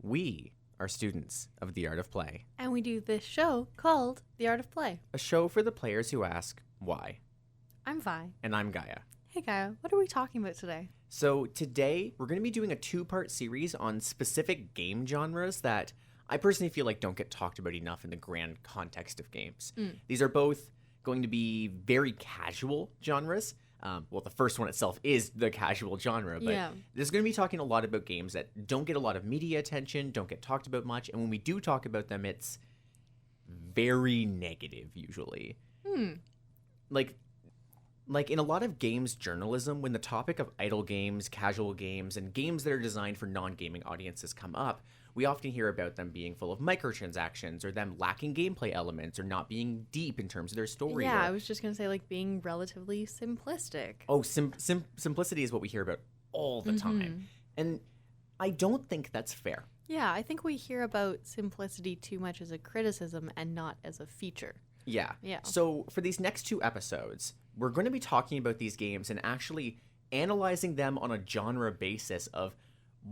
We are students of the art of play, And we do this show called The Art of Play. a show for the players who ask why. I'm Vi. And I'm Gaia. Hey Gaia, what are we talking about today? So today we're going to be doing a two-part series on specific game genres that I personally feel like don't get talked about enough in the grand context of games. These are both going to be very casual genres. Well, the first one itself is the casual genre, but This is going to be talking a lot about games that don't get a lot of media attention, don't get talked about much, and when we do talk about them, it's very negative usually. Like in a lot of games journalism, when the topic of idle games, casual games, and games that are designed for non-gaming audiences come up, we often hear about them being full of microtransactions or them lacking gameplay elements or not being deep in terms of their story. Yeah, I was just going to say like being relatively simplistic. Oh, simplicity is what we hear about all the time. And I don't think that's fair. Yeah, I think we hear about simplicity too much as a criticism and not as a feature. Yeah. Yeah. So for these next two episodes, we're going to be talking about these games and actually analyzing them on a genre basis of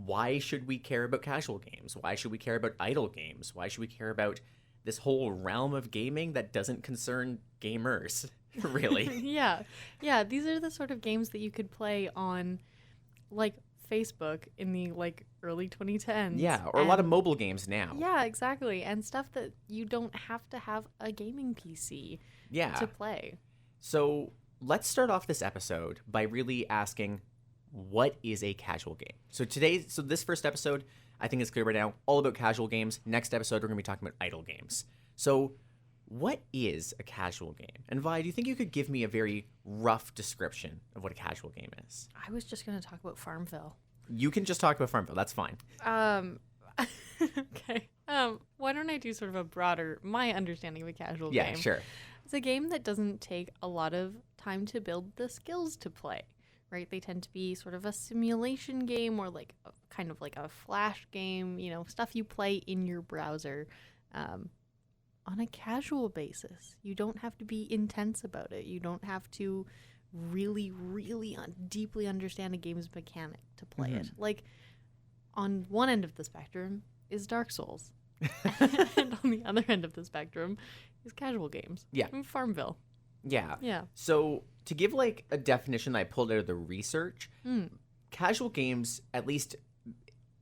why should we care about casual games? Why should we care about idle games? Why should we care about this whole realm of gaming that doesn't concern gamers, really? Yeah, these are the sort of games that you could play on, like, Facebook in the, like, early 2010s. Yeah, or a lot of mobile games now. Yeah, exactly, and stuff that you don't have to have a gaming PC to play. So let's start off this episode by really asking, what is a casual game? So this first episode, I think it's clear right now, all about casual games. Next episode, we're going to be talking about idle games. So what is a casual game? And Vi, do you think you could give me a very rough description of what a casual game is? I was just going to talk about Farmville. You can just talk about Farmville. That's fine. Okay. Why don't I do sort of my understanding of a casual game? Yeah, sure. It's a game that doesn't take a lot of time to build the skills to play, right? They tend to be sort of a simulation game or like kind of like a flash game, stuff you play in your browser on a casual basis. You don't have to be intense about it. You don't have to really, really deeply understand a game's mechanic to play it. Like, on one end of the spectrum is Dark Souls. And on the other end of the spectrum is casual games. Yeah. Farmville. Yeah. Yeah. So to give like a definition that I pulled out of the research, casual games, at least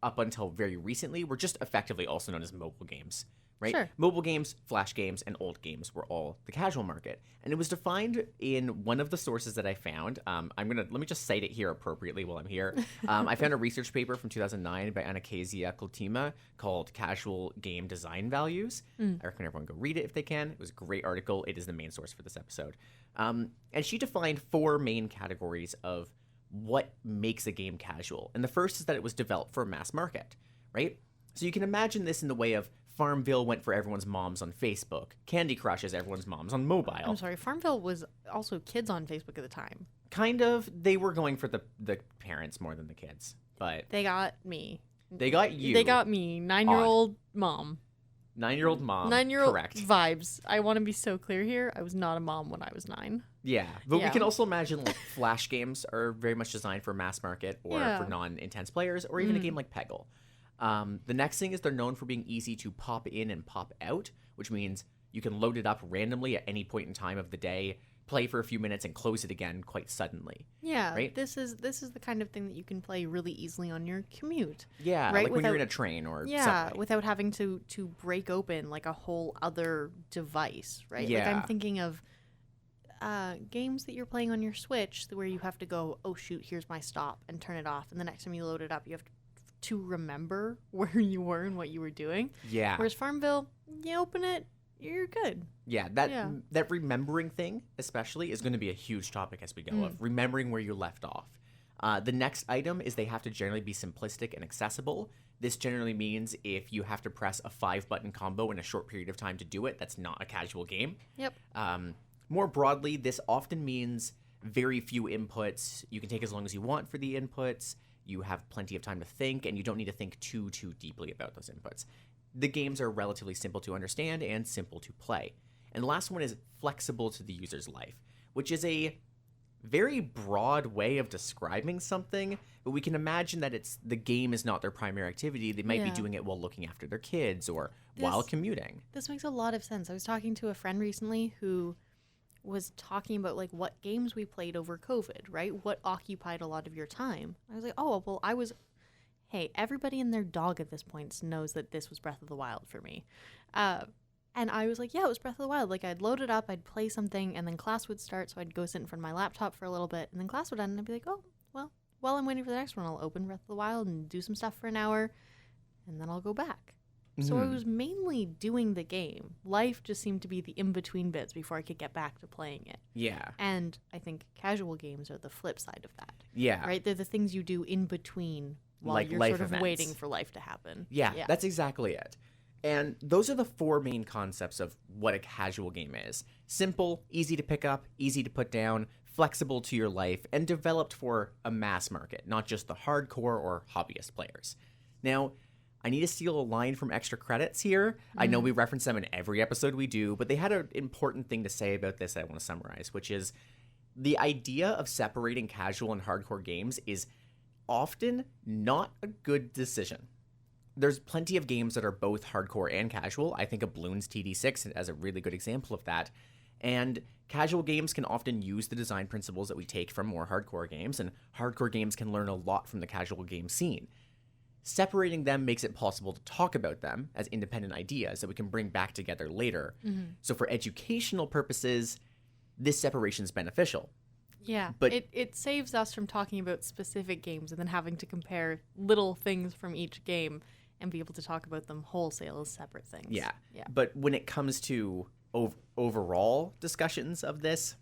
up until very recently, were just effectively also known as mobile games, right? Sure. Mobile games, flash games, and old games were all the casual market. And it was defined in one of the sources that I found. Let me just cite it here appropriately while I'm here. I found a research paper from 2009 by Anastasia Kultima called Casual Game Design Values. I recommend everyone go read it if they can. It was a great article. It is the main source for this episode. And she defined four main categories of what makes a game casual. And the first is that it was developed for a mass market, right? So you can imagine this in the way of Farmville went for everyone's moms on Facebook. Candy Crush is everyone's moms on mobile. I'm sorry, Farmville was also kids on Facebook at the time. Kind of. They were going for the parents more than the kids. But they got me. They got you. They got me. 9-year-old mom. 9-year-old mom. 9-year-old correct. Vibes. I want to be so clear here. I was not a mom when I was 9. Yeah. But we can also imagine like flash games are very much designed for mass market or for non-intense players, or even a game like Peggle. The next thing is they're known for being easy to pop in and pop out, which means you can load it up randomly at any point in time of the day, play for a few minutes, and close it again quite suddenly. Yeah, right? This is the kind of thing that you can play really easily on your commute. Yeah, right? like when you're in a train or subway. Without having to break open like a whole other device, right? Yeah. Like I'm thinking of games that you're playing on your Switch where you have to go, oh shoot, here's my stop, and turn it off, and the next time you load it up, you have to remember where you were and what you were doing. Yeah. Whereas Farmville, you open it, you're good. Yeah, that remembering thing especially is going to be a huge topic as we go of remembering where you left off. The next item is they have to generally be simplistic and accessible. This generally means if you have to press a 5-button combo in a short period of time to do it, that's not a casual game. Yep. More broadly, this often means very few inputs. You can take as long as you want for the inputs. You have plenty of time to think, and you don't need to think too deeply about those inputs. The games are relatively simple to understand and simple to play. And the last one is flexible to the user's life, which is a very broad way of describing something, but we can imagine that the game is not their primary activity. They might be Yeah. doing it while looking after their kids or while This- commuting. This makes a lot of sense. I was talking to a friend recently who was talking about like what games we played over COVID, right? What occupied a lot of your time. I was like, oh, well, hey, everybody and their dog at this point knows that this was Breath of the Wild for me. And I was like, yeah, it was Breath of the Wild. Like, I'd load it up, I'd play something, and then class would start, so I'd go sit in front of my laptop for a little bit, and then class would end, and I'd be like, oh, well, while I'm waiting for the next one, I'll open Breath of the Wild and do some stuff for an hour, and then I'll go back. So I was mainly doing the game. Life just seemed to be the in-between bits before I could get back to playing it. Yeah. And I think casual games are the flip side of that, Yeah. right? They're the things you do in between while Like you're life sort of events. waiting for life to happen. Yeah, that's exactly it. And those are the four main concepts of what a casual game is. Simple, easy to pick up, easy to put down, flexible to your life, and developed for a mass market, not just the hardcore or hobbyist players. Now, I need to steal a line from Extra Credits here. I know we reference them in every episode we do, but they had an important thing to say about this that I want to summarize, which is the idea of separating casual and hardcore games is often not a good decision. There's plenty of games that are both hardcore and casual. I think of Bloons TD6 as a really good example of that. And casual games can often use the design principles that we take from more hardcore games, and hardcore games can learn a lot from the casual game scene. Separating them makes it possible to talk about them as independent ideas that we can bring back together later. So for educational purposes, this separation is beneficial. Yeah, But- it saves us from talking about specific games and then having to compare little things from each game and be able to talk about them wholesale as separate things. Yeah. Yeah. But when it comes to overall discussions of this,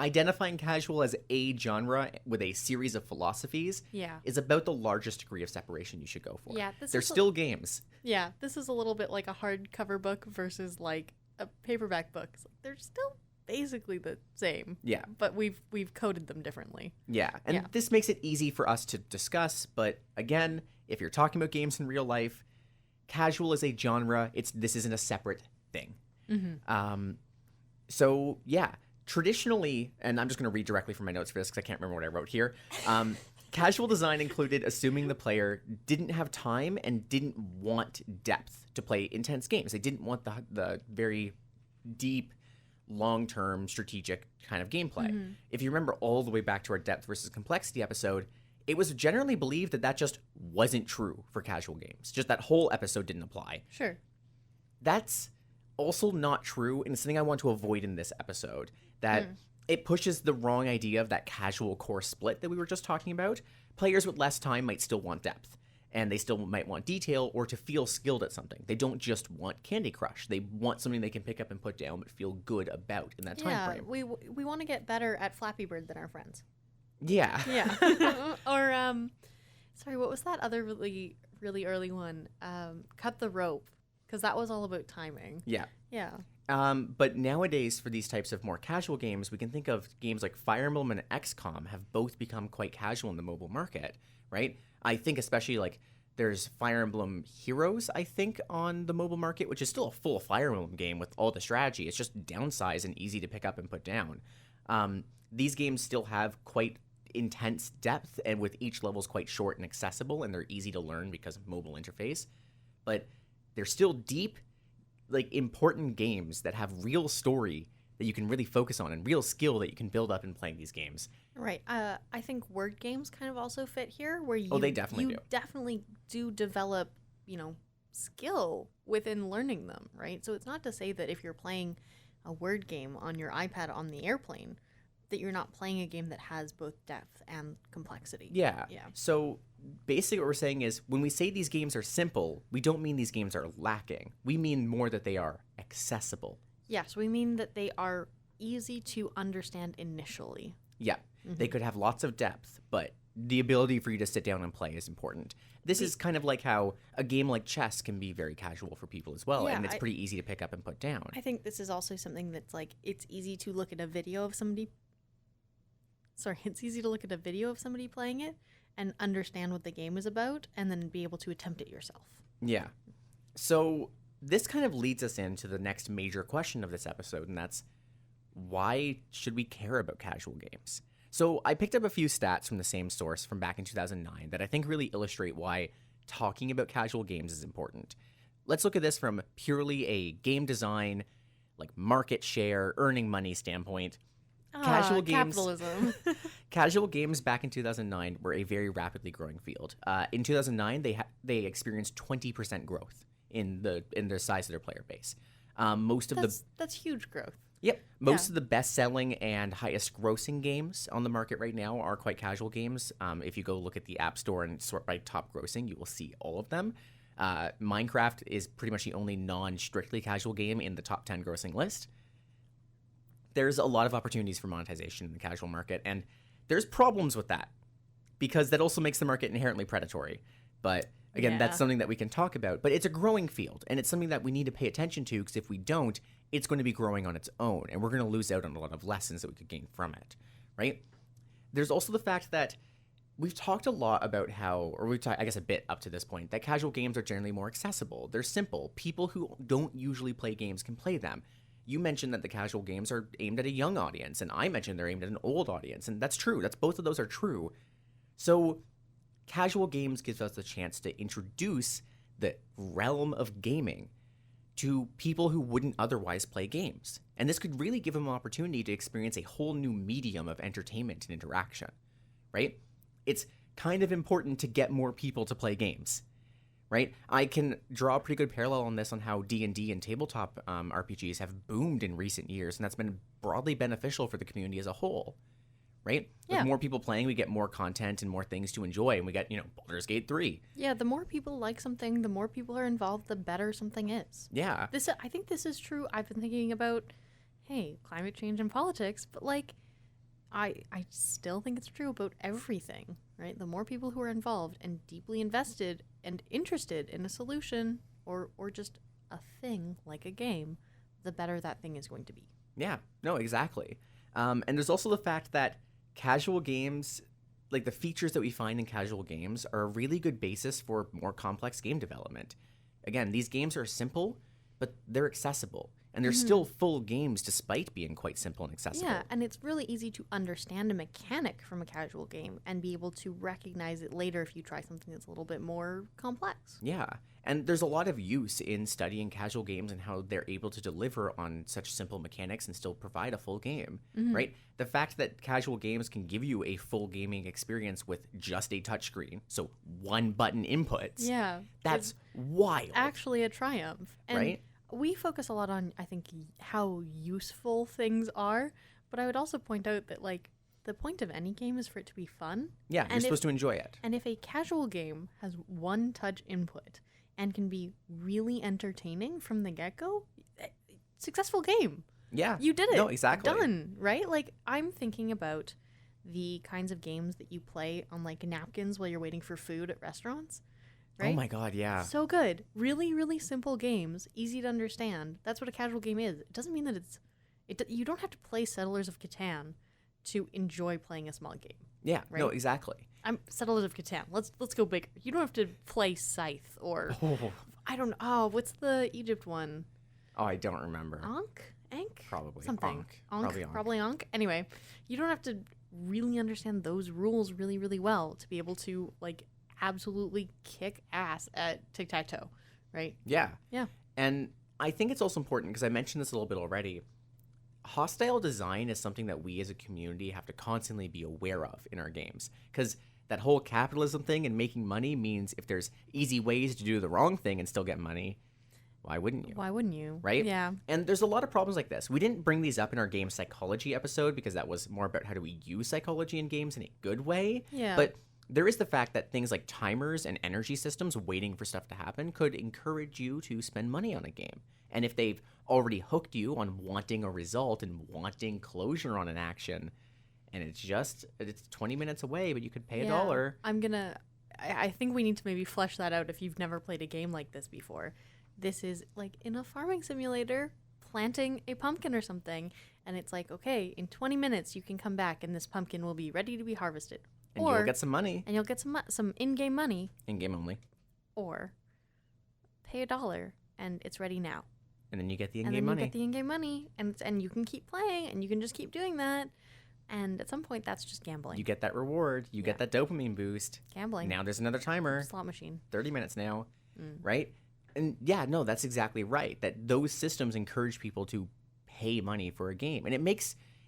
identifying casual as a genre with a series of philosophies Yeah. is about the largest degree of separation you should go for. Yeah, They're is still games. Yeah, this is a little bit like a hardcover book versus like a paperback book. It's like they're still basically the same. Yeah. But we've coded them differently. Yeah. And Yeah. this makes it easy for us to discuss. But again, if you're talking about games in real life, casual is a genre. This isn't a separate thing. So yeah, traditionally, and I'm just going to read directly from my notes for this because I can't remember what I wrote here. Casual design included assuming the player didn't have time and didn't want depth to play intense games. They didn't want the very deep, long-term, strategic kind of gameplay. If you remember all the way back to our depth versus complexity episode, it was generally believed that just wasn't true for casual games. Just that whole episode didn't apply. Sure. That's also not true, and it's something I want to avoid in this episode, that it pushes the wrong idea of that casual core split that we were just talking about. Players with less time might still want depth, and they still might want detail or to feel skilled at something. They don't just want Candy Crush. They want something they can pick up and put down but feel good about in that time Yeah, frame. we want to get better at Flappy Bird than our friends. Yeah. Yeah. Or sorry, what was that other really really early one? Cut the Rope, because that was all about timing. Yeah. Yeah. But nowadays, for these types of more casual games, we can think of games like Fire Emblem and XCOM have both become quite casual in the mobile market, right? I think especially like there's Fire Emblem Heroes, I think, on the mobile market, which is still a full Fire Emblem game with all the strategy. It's just downsized and easy to pick up and put down. These games still have quite intense depth, and with each level's quite short and accessible, and they're easy to learn because of mobile interface. But they're still deep, like important games that have real story that you can really focus on and real skill that you can build up in playing these games. Right. I think word games kind of also fit here, where you they definitely do. definitely do develop, skill within learning them, right? So it's not to say that if you're playing a word game on your iPad on the airplane, that you're not playing a game that has both depth and complexity. Yeah. Yeah. So basically what we're saying is when we say these games are simple, we don't mean these games are lacking. We mean more that they are accessible. Yes, we mean that they are easy to understand initially. Yeah. They could have lots of depth, but the ability for you to sit down and play is important. This is kind of like how a game like chess can be very casual for people as well, Yeah, and it's pretty easy to pick up and put down. I think this is also something that's like, it's easy to look at a video of somebody. Sorry, it's easy to look at a video of somebody playing it and understand what the game is about and then be able to attempt it yourself. Yeah. So this kind of leads us into the next major question of this episode, and that's why should we care about casual games? So I picked up a few stats from the same source from back in 2009 that I think really illustrate why talking about casual games is important. Let's look at this from purely a game design, like market share, earning money standpoint. Casual games, capitalism. casual games back in 2009 were a very rapidly growing field. In 2009, they experienced 20% growth in the size of their player base. That's huge growth. Yep. Most of the best-selling and highest-grossing games on the market right now are quite casual games. If you go look at the App Store and sort by top grossing, you will see all of them. Minecraft is pretty much the only non-strictly casual game in the top 10 grossing list. There's a lot of opportunities for monetization in the casual market, and there's problems with that because that also makes the market inherently predatory. But again, that's something that we can talk about. But it's a growing field, and it's something that we need to pay attention to because if we don't, it's going to be growing on its own, and we're going to lose out on a lot of lessons that we could gain from it, right? There's also the fact that we've talked a lot about how, or we've talked, I guess, a bit up to this point, that casual games are generally more accessible. They're simple. People who don't usually play games can play them. You mentioned that the casual games are aimed at a young audience, and I mentioned they're aimed at an old audience, and that's true. Both of those are true. So casual games gives us the chance to introduce the realm of gaming to people who wouldn't otherwise play games. And this could really give them an opportunity to experience a whole new medium of entertainment and interaction, right? It's kind of important to get more people to play games, right? I can draw a pretty good parallel on this on how D&D and tabletop RPGs have boomed in recent years, and that's been broadly beneficial for the community as a whole, right? Yeah. With more people playing, we get more content and more things to enjoy, and we get, Baldur's Gate 3. Yeah, the more people like something, the more people are involved, the better something is. Yeah. I think this is true. I've been thinking about, hey, climate change and politics, but I still think it's true about everything, right? The more people who are involved and deeply invested and interested in a solution or just a thing like a game, the better that thing is going to be. Yeah, no, exactly. And there's also the fact that casual games, like the features that we find in casual games, are a really good basis for more complex game development. Again, these games are simple, but they're accessible. And they're still full games despite being quite simple and accessible. Yeah, and it's really easy to understand a mechanic from a casual game and be able to recognize it later if you try something that's a little bit more complex. Yeah, and there's a lot of use in studying casual games and how they're able to deliver on such simple mechanics and still provide a full game, right? The fact that casual games can give you a full gaming experience with just a touchscreen, so one button inputs, Yeah. that's wild. Actually a triumph. And right? we focus a lot on, I think, how useful things are, but I would also point out that, the point of any game is for it to be fun. Yeah, you're supposed to enjoy it. And if a casual game has one touch input and can be really entertaining from the get-go, successful game. Yeah. You did it. No, exactly. Done, right? I'm thinking about the kinds of games that you play on, napkins while you're waiting for food at restaurants. Right? Oh my god, yeah. So good. Really, really simple games, easy to understand. That's what a casual game is. It doesn't mean that you don't have to play Settlers of Catan to enjoy playing a small game. Yeah, right? no, exactly. I'm Settlers of Catan. Let's go bigger. You don't have to play Scythe or I don't know. Oh, what's the Egypt one? Oh, I don't remember. Ankh? Probably. Something. Ankh. Probably Ankh. Anyway, you don't have to really understand those rules really, really well to be able to, absolutely kick ass at tic-tac-toe, right? Yeah. Yeah. And I think it's also important, because I mentioned this a little bit already, hostile design is something that we as a community have to constantly be aware of in our games. Because that whole capitalism thing and making money means if there's easy ways to do the wrong thing and still get money, why wouldn't you? Why wouldn't you? Right? Yeah. And there's a lot of problems like this. We didn't bring these up in our game psychology episode because that was more about how do we use psychology in games in a good way. Yeah. But there is the fact that things like timers and energy systems waiting for stuff to happen could encourage you to spend money on a game. And if they've already hooked you on wanting a result and wanting closure on an action, and it's 20 minutes away, but you could pay $1. I think we need to maybe flesh that out if you've never played a game like this before. This is in a farming simulator, planting a pumpkin or something, and it's okay, in 20 minutes you can come back and this pumpkin will be ready to be harvested. And you'll get some money. And you'll get some in-game money. In-game only. Or pay $1 and it's ready now. And then you get the and in-game then money. you get the in-game money, and you can keep playing, and you can just keep doing that. And at some point, that's just gambling. You get that reward. You get that dopamine boost. Gambling. Now there's another timer. Slot machine. 30 minutes now, right? And yeah, no, that's exactly right. That those systems encourage people to pay money for a game. And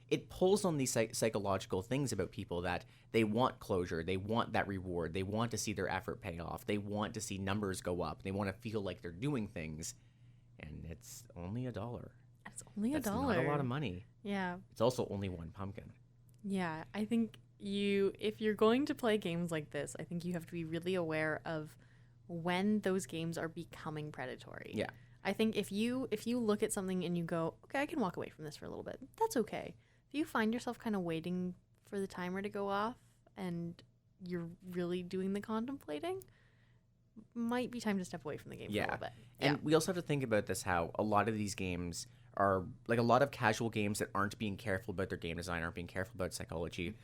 it pulls on these psychological things about people that they want closure. They want that reward. They want to see their effort pay off. They want to see numbers go up. They want to feel like they're doing things. And it's only $1. It's only $1. That's not a lot of money. Yeah. It's also only one pumpkin. Yeah, I think if you're going to play games like this, I think you have to be really aware of when those games are becoming predatory. Yeah. I think if you look at something and you go, okay, I can walk away from this for a little bit, that's okay. If you find yourself kind of waiting for the timer to go off and you're really doing the contemplating, might be time to step away from the game for a little bit. And we also have to think about this, how a lot of these games are, like a lot of casual games that aren't being careful about their game design, aren't being careful about psychology,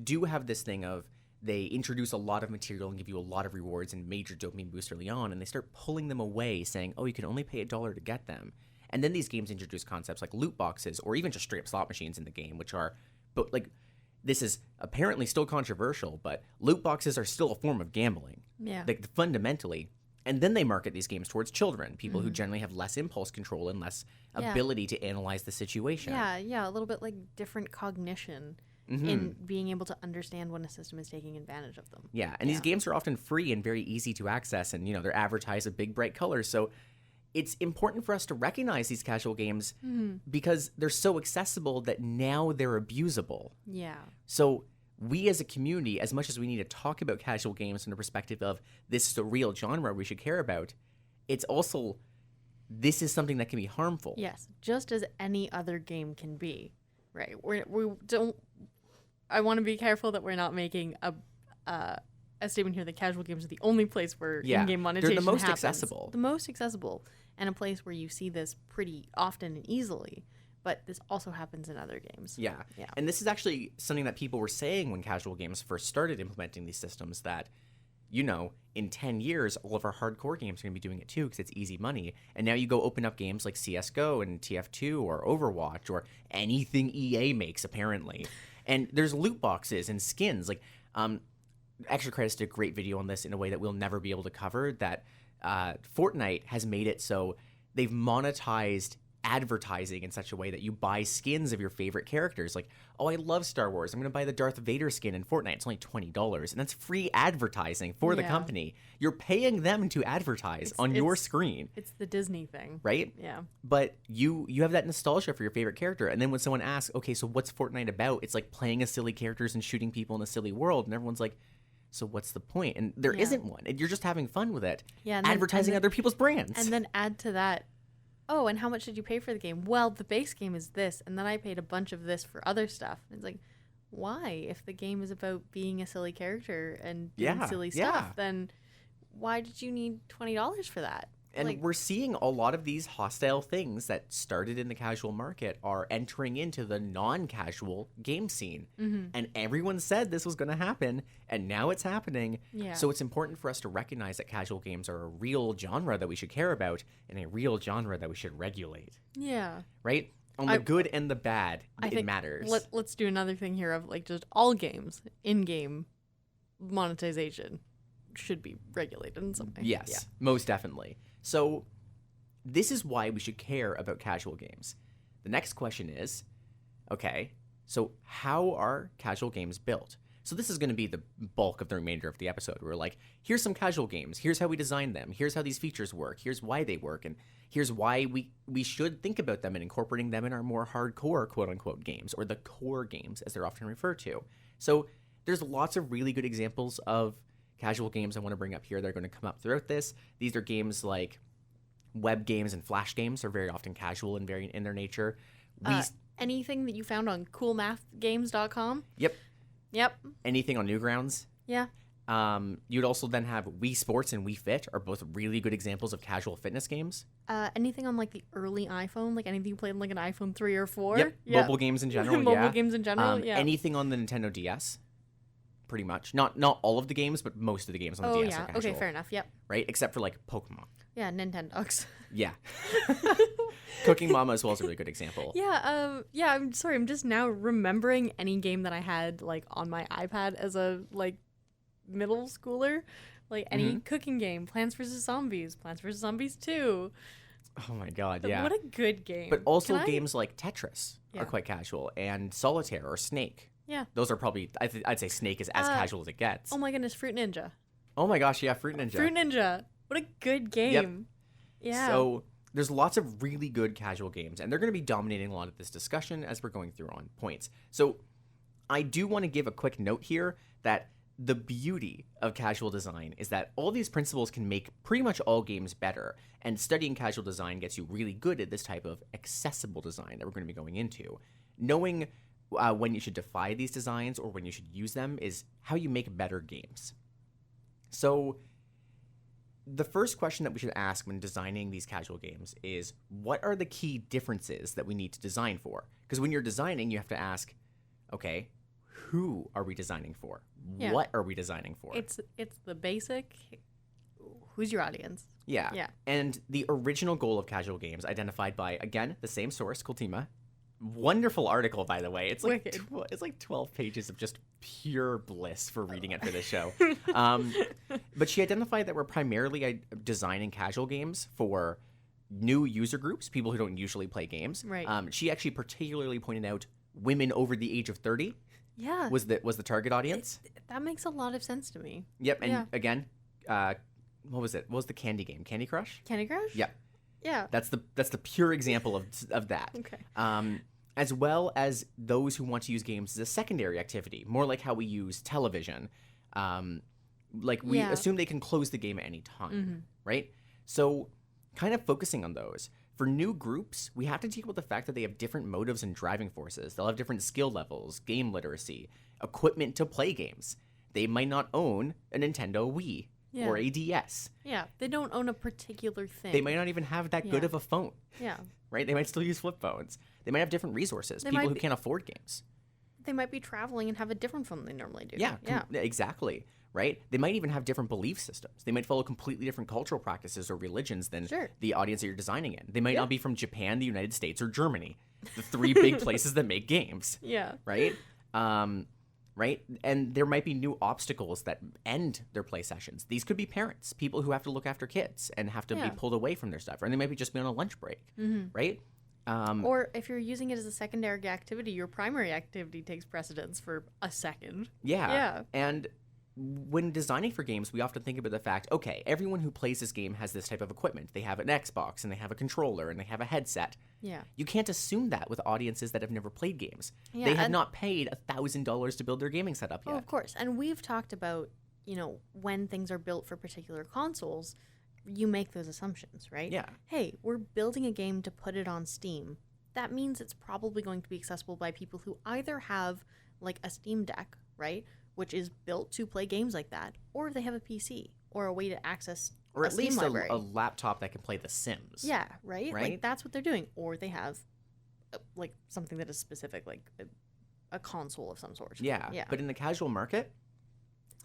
do have this thing of they introduce a lot of material and give you a lot of rewards and major dopamine boosts early on, and they start pulling them away saying, oh, you can only pay $1 to get them. And then these games introduce concepts like loot boxes or even just straight up slot machines in the game, which are, but like, this is apparently still controversial, but loot boxes are still a form of gambling. Yeah. Like, fundamentally. And then they market these games towards children, people who generally have less impulse control and less ability to analyze the situation. Yeah, a little bit like different cognition in being able to understand when a system is taking advantage of them. Yeah, and these games are often free and very easy to access, and, they're advertised with big, bright colors. So it's important for us to recognize these casual games because they're so accessible that now they're abusable. Yeah. So we as a community, as much as we need to talk about casual games from the perspective of this is a real genre we should care about, it's also, this is something that can be harmful. Yes, just as any other game can be, right? I want to be careful that we're not making a statement here that casual games are the only place where in-game monetization they're the most happens. accessible. The most accessible, and a place where you see this pretty often and easily. But this also happens in other games. Yeah. And this is actually something that people were saying when casual games first started implementing these systems, that, in 10 years, all of our hardcore games are going to be doing it too because it's easy money. And now you go open up games like CSGO and TF2 or Overwatch or anything EA makes, apparently. And there's loot boxes and skins. Like, Extra Credits did a great video on this in a way that we'll never be able to cover, that Fortnite has made it so they've monetized advertising in such a way that you buy skins of your favorite characters. Like, oh, I love Star Wars, I'm going to buy the Darth Vader skin in Fortnite. It's only $20, and that's free advertising for the company. You're paying them to advertise on your screen. It's the Disney thing. Right? Yeah. But you have that nostalgia for your favorite character, and then when someone asks, okay, so what's Fortnite about? It's like playing as silly characters and shooting people in a silly world, and everyone's like, so what's the point? And there isn't one. And you're just having fun with it. Yeah, advertising other people's brands. And then add to that, oh, and how much did you pay for the game? Well, the base game is this, and then I paid a bunch of this for other stuff. It's like, why? If the game is about being a silly character and doing silly stuff, then why did you need $20 for that? And we're seeing a lot of these hostile things that started in the casual market are entering into the non-casual game scene. And everyone said this was going to happen, and now it's happening. Yeah. So it's important for us to recognize that casual games are a real genre that we should care about and a real genre that we should regulate. Yeah. Right? On the good and the bad, it matters. Let's do another thing here of just all games, in-game monetization should be regulated in some way. Yes, most definitely. So this is why we should care about casual games. The next question is, okay, so how are casual games built? So this is going to be the bulk of the remainder of the episode. We're like, here's some casual games. Here's how we designed them. Here's how these features work. Here's why they work. And here's why we should think about them and incorporating them in our more hardcore, quote-unquote, games, or the core games, as they're often referred to. So there's lots of really good examples of casual games I want to bring up here that are going to come up throughout this. These are games like web games and flash games are very often casual and very in their nature. Anything that you found on coolmathgames.com? Yep. Anything on Newgrounds? Yeah. You'd also then have Wii Sports and Wii Fit are both really good examples of casual fitness games. Anything on the early iPhone, like anything you played on an iPhone 3 or 4? Yep. Mobile games in general. Mobile games in general. Anything on the Nintendo DS. pretty much. Not all of the games, but most of the games on the Oh, DS yeah. are casual. Okay, fair enough. Yep. Right? Except for like Pokemon. Yeah, Nintendogs. Yeah. Cooking Mama as well is a really good example. Yeah, I'm sorry. I'm just now remembering any game that I had like on my iPad as a like middle schooler. Like any cooking game, Plants vs. Zombies, Plants vs. Zombies 2. Oh my god, yeah. What a good game. But also games like Tetris Yeah. are quite casual, and Solitaire or Snake. Yeah. Those are probably, I'd say Snake is as casual as it gets. Oh my goodness, Fruit Ninja. Oh my gosh, yeah, Fruit Ninja. Fruit Ninja. What a good game. Yeah. So there's lots of really good casual games, and they're going to be dominating a lot of this discussion as we're going through on points. So I do want to give a quick note here that the beauty of casual design is that all these principles can make pretty much all games better, and studying casual design gets you really good at this type of accessible design that we're going to be going into. Knowing when you should defy these designs or when you should use them is how you make better games. So the first question that we should ask when designing these casual games is, what are the key differences that we need to design for? Because when you're designing, you have to ask, okay, who are we designing for? Yeah. What are we designing for? It's the basic. Who's your audience? Yeah. Yeah. And the original goal of casual games, identified by, again, the same source, Kultima. Wonderful article, by the way. It's like Wicked. it's like 12 pages of just pure bliss for reading it for this show. But she identified that we're primarily designing casual games for new user groups, people who don't usually play games. Right. She actually particularly pointed out women over the age of 30 Yeah. was the target audience. That makes a lot of sense to me. Yep. And Yeah. again, what was it? What was the candy game? Candy Crush? Candy Crush? Yep. Yeah. That's the pure example of that. Okay. As well as those who want to use games as a secondary activity, more like how we use television. Like we assume they can close the game at any time, right? So kind of focusing on those. For new groups, we have to deal with the fact that they have different motives and driving forces. They'll have different skill levels, game literacy, equipment to play games. They might not own a Nintendo Wii or a DS. Yeah. They don't own a particular thing. They might not even have that good Yeah. of a phone. Yeah. Right? They might still use flip phones. They might have different resources. They People might who be- can't afford games. They might be traveling and have a different phone than they normally do. Yeah, Yeah. Exactly. Right? They might even have different belief systems. They might follow completely different cultural practices or religions than Sure. the audience that you're designing in. They might not be from Japan, the United States, or Germany, the three big places that make games. Yeah. Right? Right? And there might be new obstacles that end their play sessions. These could be parents, people who have to look after kids and have to be Yeah. pulled away from their stuff. Or they might be just be on a lunch break. Right? Or if you're using it as a secondary activity, your primary activity takes precedence for a second. Yeah. Yeah. And when designing for games, we often think about the fact, okay, everyone who plays this game has this type of equipment. They have an Xbox, and they have a controller, and they have a headset. Yeah. You can't assume that with audiences that have never played games. Yeah, They have and- not paid $1,000 to build their gaming setup Oh, yet. of course. And we've talked about, when things are built for particular consoles, you make those assumptions, right? Yeah. Hey, we're building a game to put it on Steam. That means it's probably going to be accessible by people who either have like a Steam Deck, right, which is built to play games like that, or they have a PC or a way to access Or a at Steam least library. a laptop that can play The Sims. Yeah, right? Right? Like that's what they're doing. Or they have like something that is specific, like a console of some sort. Yeah. Yeah. But in the casual market,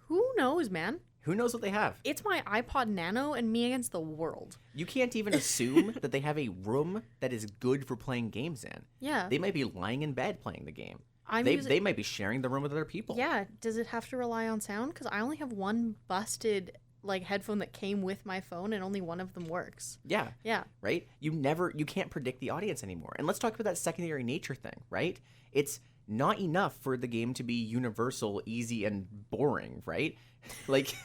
Who knows, man? who knows what they have? It's my iPod Nano and me against the world. You can't even assume that they have a room that is good for playing games in. Yeah. They might be lying in bed playing the game. I'm They, using- they might be sharing the room with other people. Yeah. Does it have to rely on sound? Because I only have one busted like headphone that came with my phone, and only one of them works. Yeah. Yeah. Right? You can't predict the audience anymore. And let's talk about that secondary nature thing, right? It's not enough for the game to be universal, easy, and boring, right? Like,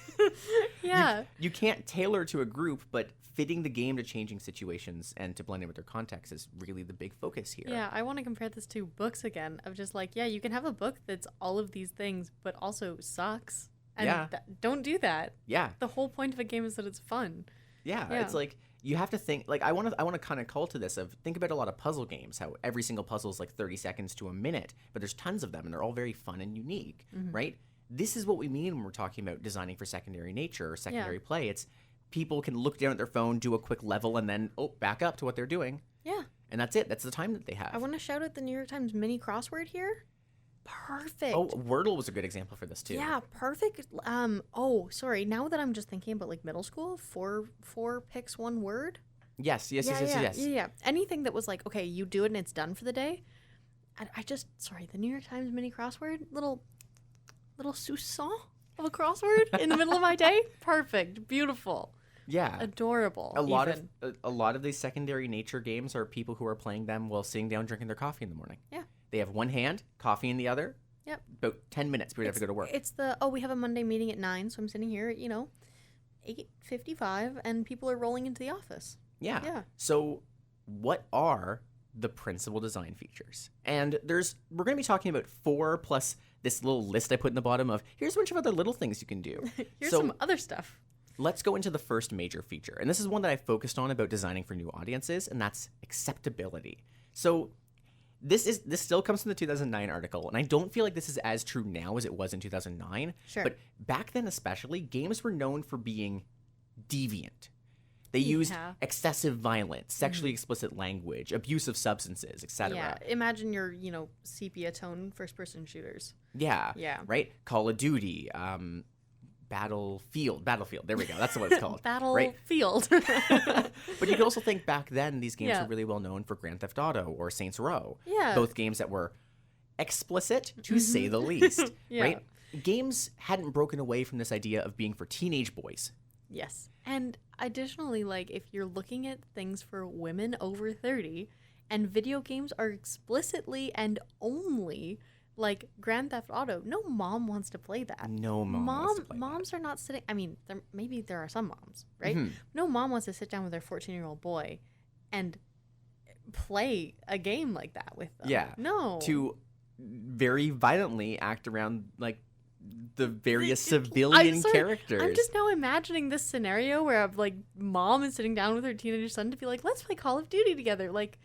Yeah. you can't tailor to a group, but fitting the game to changing situations and to blend in with their context is really the big focus here. Yeah, I want to compare this to books again, of just like, yeah, you can have a book that's all of these things, but also sucks. And Yeah. don't do that. Yeah. The whole point of a game is that it's fun. Yeah, Yeah. it's like you have to think. Like I want to kind of call to this of think about a lot of puzzle games. How every single puzzle is like 30 seconds to a minute, but there's tons of them and they're all very fun and unique, right? This is what we mean when we're talking about designing for secondary nature or secondary play. It's people can look down at their phone, do a quick level, and then back up to what they're doing, Yeah. and that's it. That's the time that they have. I want to shout out the New York Times mini crossword here. perfect. Oh, Wordle was a good example for this too. Yeah, perfect. Oh, sorry. Now that I'm just thinking about like middle school, four picks one word. Yes. Yeah. Anything that was like, okay, you do it and it's done for the day. Sorry, the New York Times mini crossword, little sousson of a crossword in the middle of my day. Perfect, beautiful. Yeah. Adorable. A lot of these secondary nature games are people who are playing them while sitting down drinking their coffee in the morning. Yeah. They have one hand, coffee in the other. Yep. About 10 minutes before you have to go to work. It's we have a Monday meeting at 9, so I'm sitting here at, 8:55 and people are rolling into the office. Yeah. So what are the principal design features? And we're going to be talking about 4 plus this little list I put in the bottom of here's a bunch of other little things you can do. Here's some other stuff. Let's go into the first major feature. And this is one that I focused on about designing for new audiences, and that's acceptability. So this still comes from the 2009 article, and I don't feel like this is as true now as it was in 2009. Sure. But back then especially, games were known for being deviant. They used excessive violence, sexually explicit language, abuse of substances, etc. Yeah, imagine your, sepia tone first-person shooters. Yeah. Right? Call of Duty, Battlefield. There we go. That's what it's called. Battlefield. Right? But you could also think back then these games were really well known for Grand Theft Auto or Saints Row. Yeah. Both games that were explicit, to say the least. Yeah. Right? Games hadn't broken away from this idea of being for teenage boys. Yes. And additionally, like, if you're looking at things for women over 30, and video games are explicitly and only like Grand Theft Auto, no mom wants to play that. No mom wants to play moms that. Are not sitting. I mean, maybe there are some moms, right? Mm-hmm. No mom wants to sit down with their 14-year-old boy and play a game like that with them. Yeah. No. To very violently act around like the various civilian characters. I'm just now imagining this scenario where like mom is sitting down with her teenage son to be like, let's play Call of Duty together. Like,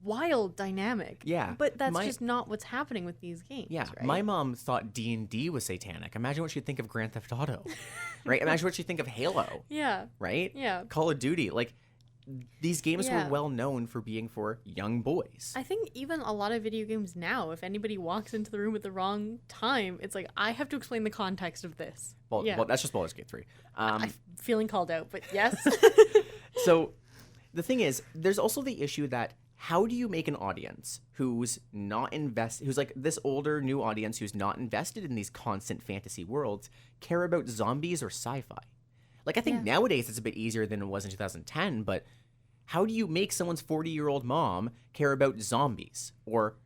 wild dynamic. Yeah. But that's just not what's happening with these games. Yeah. Right? My mom thought D&D was satanic. Imagine what she'd think of Grand Theft Auto. Right? Imagine what she'd think of Halo. Yeah. Right? Yeah. Call of Duty. Like, these games were well known for being for young boys. I think even a lot of video games now, if anybody walks into the room at the wrong time, it's like, I have to explain the context of this. Well, that's just Baldur's Gate 3. I'm feeling called out, but yes. So the thing is, there's also the issue that how do you make an audience who's like this older new audience who's not invested in these constant fantasy worlds care about zombies or sci-fi? Like, I think nowadays it's a bit easier than it was in 2010, but how do you make someone's 40-year-old mom care about zombies or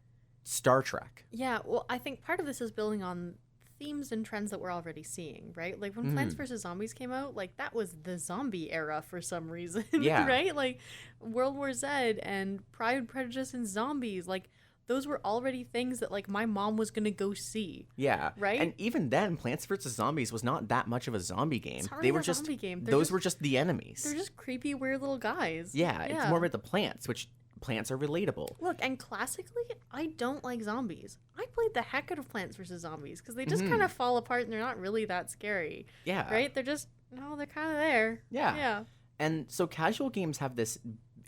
Star Trek? Yeah, well, I think part of this is building on themes and trends that we're already seeing, right? Like, when Plants vs. Zombies came out, like, that was the zombie era for some reason, right? Like, World War Z and Pride, Prejudice, and Zombies, like, those were already things that, like, my mom was going to go see. Yeah. Right? And even then, Plants vs. Zombies was not that much of a zombie game. It's hardly zombie game. Those were just the enemies. They're just creepy, weird little guys. Yeah, it's more about the plants, which plants are relatable. Look, and classically, I don't like zombies. I played the heck out of Plants vs. Zombies because they just kind of fall apart and they're not really that scary. Yeah. Right? They're kind of there. Yeah. Yeah. And so casual games have this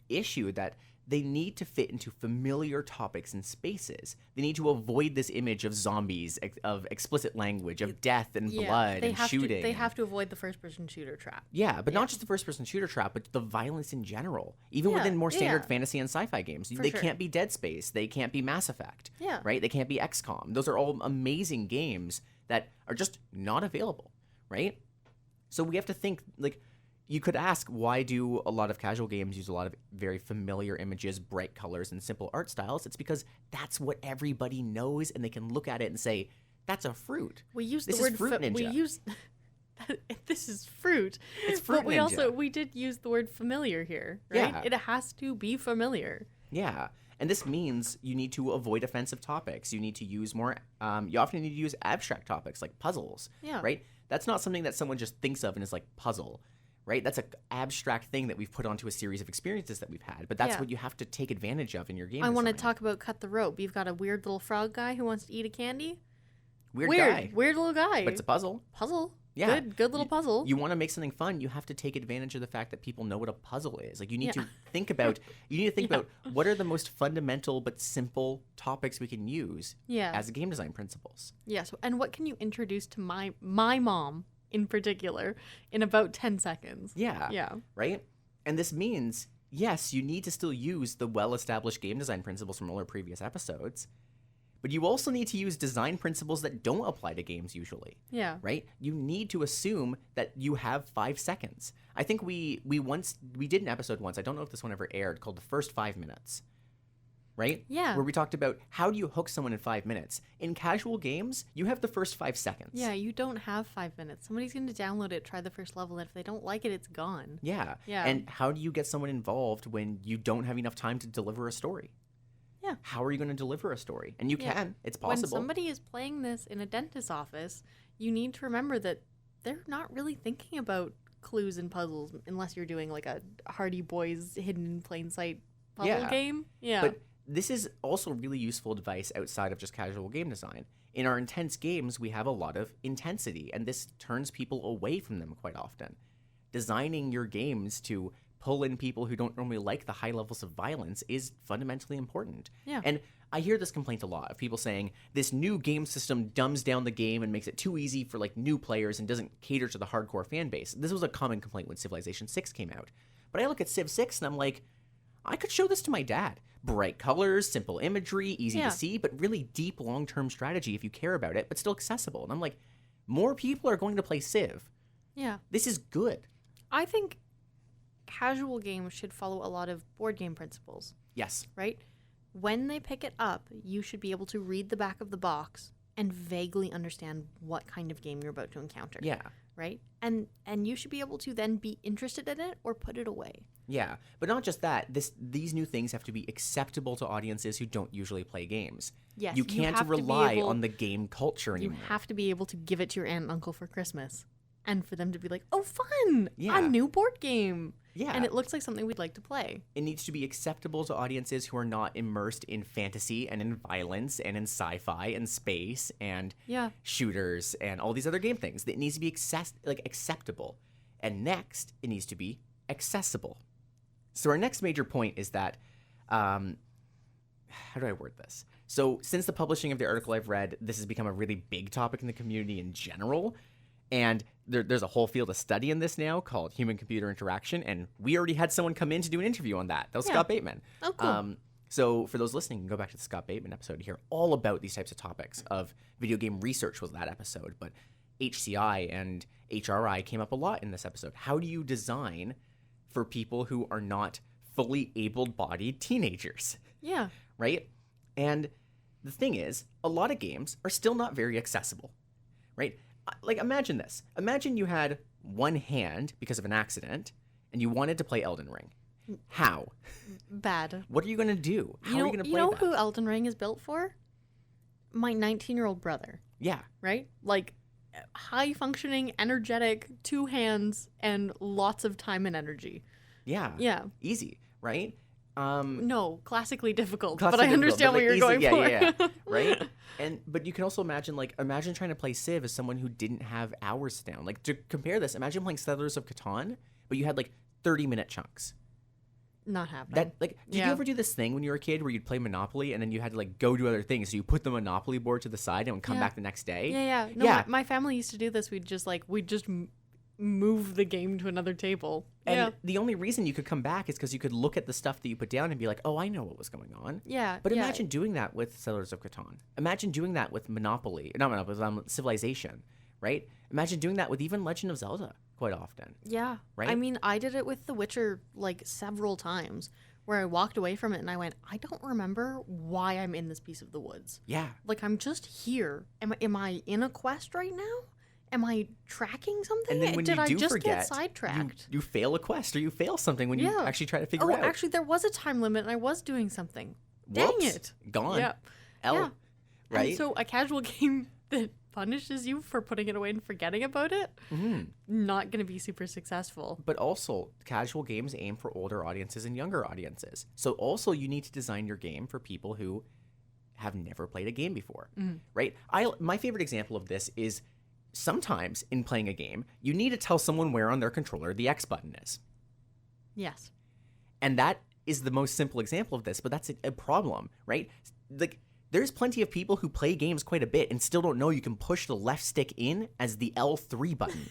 issue that they need to fit into familiar topics and spaces. They need to avoid this image of zombies, of explicit language, of death and blood and shooting. They have to avoid the first-person shooter trap. Yeah, but not just the first-person shooter trap, but the violence in general. Even within more standard fantasy and sci-fi games. They can't be Dead Space. They can't be Mass Effect. Yeah. Right? They can't be XCOM. Those are all amazing games that are just not available, right? So we have to think, like, you could ask, why do a lot of casual games use a lot of very familiar images, bright colors, and simple art styles? It's because that's what everybody knows, and they can look at it and say, that's a fruit. We use this the word is fruit ninja. We use this is fruit. It's fruit but ninja. we did use the word familiar here, right? Yeah. It has to be familiar. Yeah. And this means you need to avoid offensive topics. You need to use more, you often need to use abstract topics like puzzles, right? That's not something that someone just thinks of and is like, puzzle. Right? That's an abstract thing that we've put onto a series of experiences that we've had. But that's what you have to take advantage of in your game I want to design. talk about cut the rope. You've got a weird little frog guy who wants to eat a candy. Weird guy. Weird little guy. But it's a puzzle. Puzzle. Yeah. Good little puzzle. You want to make something fun, you have to take advantage of the fact that people know what a puzzle is. Like, you need to think about about what are the most fundamental but simple topics we can use as game design principles. Yeah. So, and what can you introduce to my mom in particular in about 10 seconds? Yeah. Yeah. Right? And this means, yes, you need to still use the well-established game design principles from all our previous episodes, but you also need to use design principles that don't apply to games usually. Yeah. Right? You need to assume that you have 5 seconds. I think we did an episode once, I don't know if this one ever aired, called The First 5 Minutes. Right? Yeah. Where we talked about how do you hook someone in 5 minutes. In casual games, you have the first 5 seconds. Yeah, you don't have 5 minutes. Somebody's going to download it, try the first level, and if they don't like it, it's gone. Yeah. Yeah. And how do you get someone involved when you don't have enough time to deliver a story? Yeah. How are you going to deliver a story? And you can. It's possible. When somebody is playing this in a dentist's office, you need to remember that they're not really thinking about clues and puzzles unless you're doing like a Hardy Boys hidden in plain sight puzzle game. Yeah. But this is also really useful advice outside of just casual game design. In our intense games, we have a lot of intensity, and this turns people away from them quite often. Designing your games to pull in people who don't normally like the high levels of violence is fundamentally important. Yeah. And I hear this complaint a lot of people saying this new game system dumbs down the game and makes it too easy for like new players and doesn't cater to the hardcore fan base. This was a common complaint when Civilization 6 came out. But I look at Civ 6 and I'm like, I could show this to my dad. Bright colors, simple imagery, easy to see, but really deep long-term strategy if you care about it, but still accessible. And I'm like, more people are going to play Civ. Yeah. This is good. I think casual games should follow a lot of board game principles. Yes. Right? When they pick it up, you should be able to read the back of the box and vaguely understand what kind of game you're about to encounter. Yeah. Right? And you should be able to then be interested in it or put it away. Yeah, but not just that. These new things have to be acceptable to audiences who don't usually play games. Yes, you can't rely on the game culture anymore. You have to be able to give it to your aunt and uncle for Christmas. And for them to be like, oh, fun! Yeah. A new board game! Yeah. And it looks like something we'd like to play. It needs to be acceptable to audiences who are not immersed in fantasy and in violence and in sci-fi and space and shooters and all these other game things. It needs to be acceptable. And next, it needs to be accessible. So our next major point is that, how do I word this? So since the publishing of the article I've read, this has become a really big topic in the community in general. And there's a whole field of study in this now called human-computer interaction. And we already had someone come in to do an interview on that. That was Scott Bateman. Oh, cool. So for those listening, you can go back to the Scott Bateman episode to hear all about these types of topics of video game research was that episode. But HCI and HRI came up a lot in this episode. How do you design for people who are not fully able-bodied teenagers? Yeah. Right? And the thing is, a lot of games are still not very accessible. Right? Like, imagine this. Imagine you had one hand because of an accident, and you wanted to play Elden Ring. How? Bad. What are you going to do? How are you going to play You know that? who Elden Ring is built for? My 19-year-old brother. Yeah. Right? Like, high-functioning, energetic, 2 hands, and lots of time and energy. Yeah. Yeah. Easy, right? No, classically difficult, Classically but I difficult, understand but, what like, you're easy, going yeah, for. Yeah, right? But you can also imagine trying to play Civ as someone who didn't have hours down. Like, to compare this, imagine playing Settlers of Catan, but you had, 30-minute chunks. Not happening. Did you ever do this thing when you were a kid where you'd play Monopoly and then you had to, go do other things? So you put the Monopoly board to the side and would come back the next day? Yeah. No, my family used to do this. We'd just, move the game to another table. And the only reason you could come back is because you could look at the stuff that you put down and be like, oh, I know what was going on. Yeah. But imagine doing that with Settlers of Catan. Imagine doing that with Civilization, right? Imagine doing that with even Legend of Zelda quite often. Yeah. Right? I mean, I did it with The Witcher, several times where I walked away from it and I went, I don't remember why I'm in this piece of the woods. Yeah. I'm just here. Am I in a quest right now? Am I tracking something? And then when Did you I do just forget, get sidetracked? you fail a quest or you fail something when you actually try to figure out. Oh, actually, there was a time limit and I was doing something. Dang Whoops. it. Gone. Yeah. Right? And so a casual game that punishes you for putting it away and forgetting about it, not going to be super successful. But also, casual games aim for older audiences and younger audiences. So also, you need to design your game for people who have never played a game before, right? My favorite example of this is sometimes in playing a game, you need to tell someone where on their controller the X button is. Yes. And that is the most simple example of this, but that's a problem, right? Like, there's plenty of people who play games quite a bit and still don't know you can push the left stick in as the L3 button.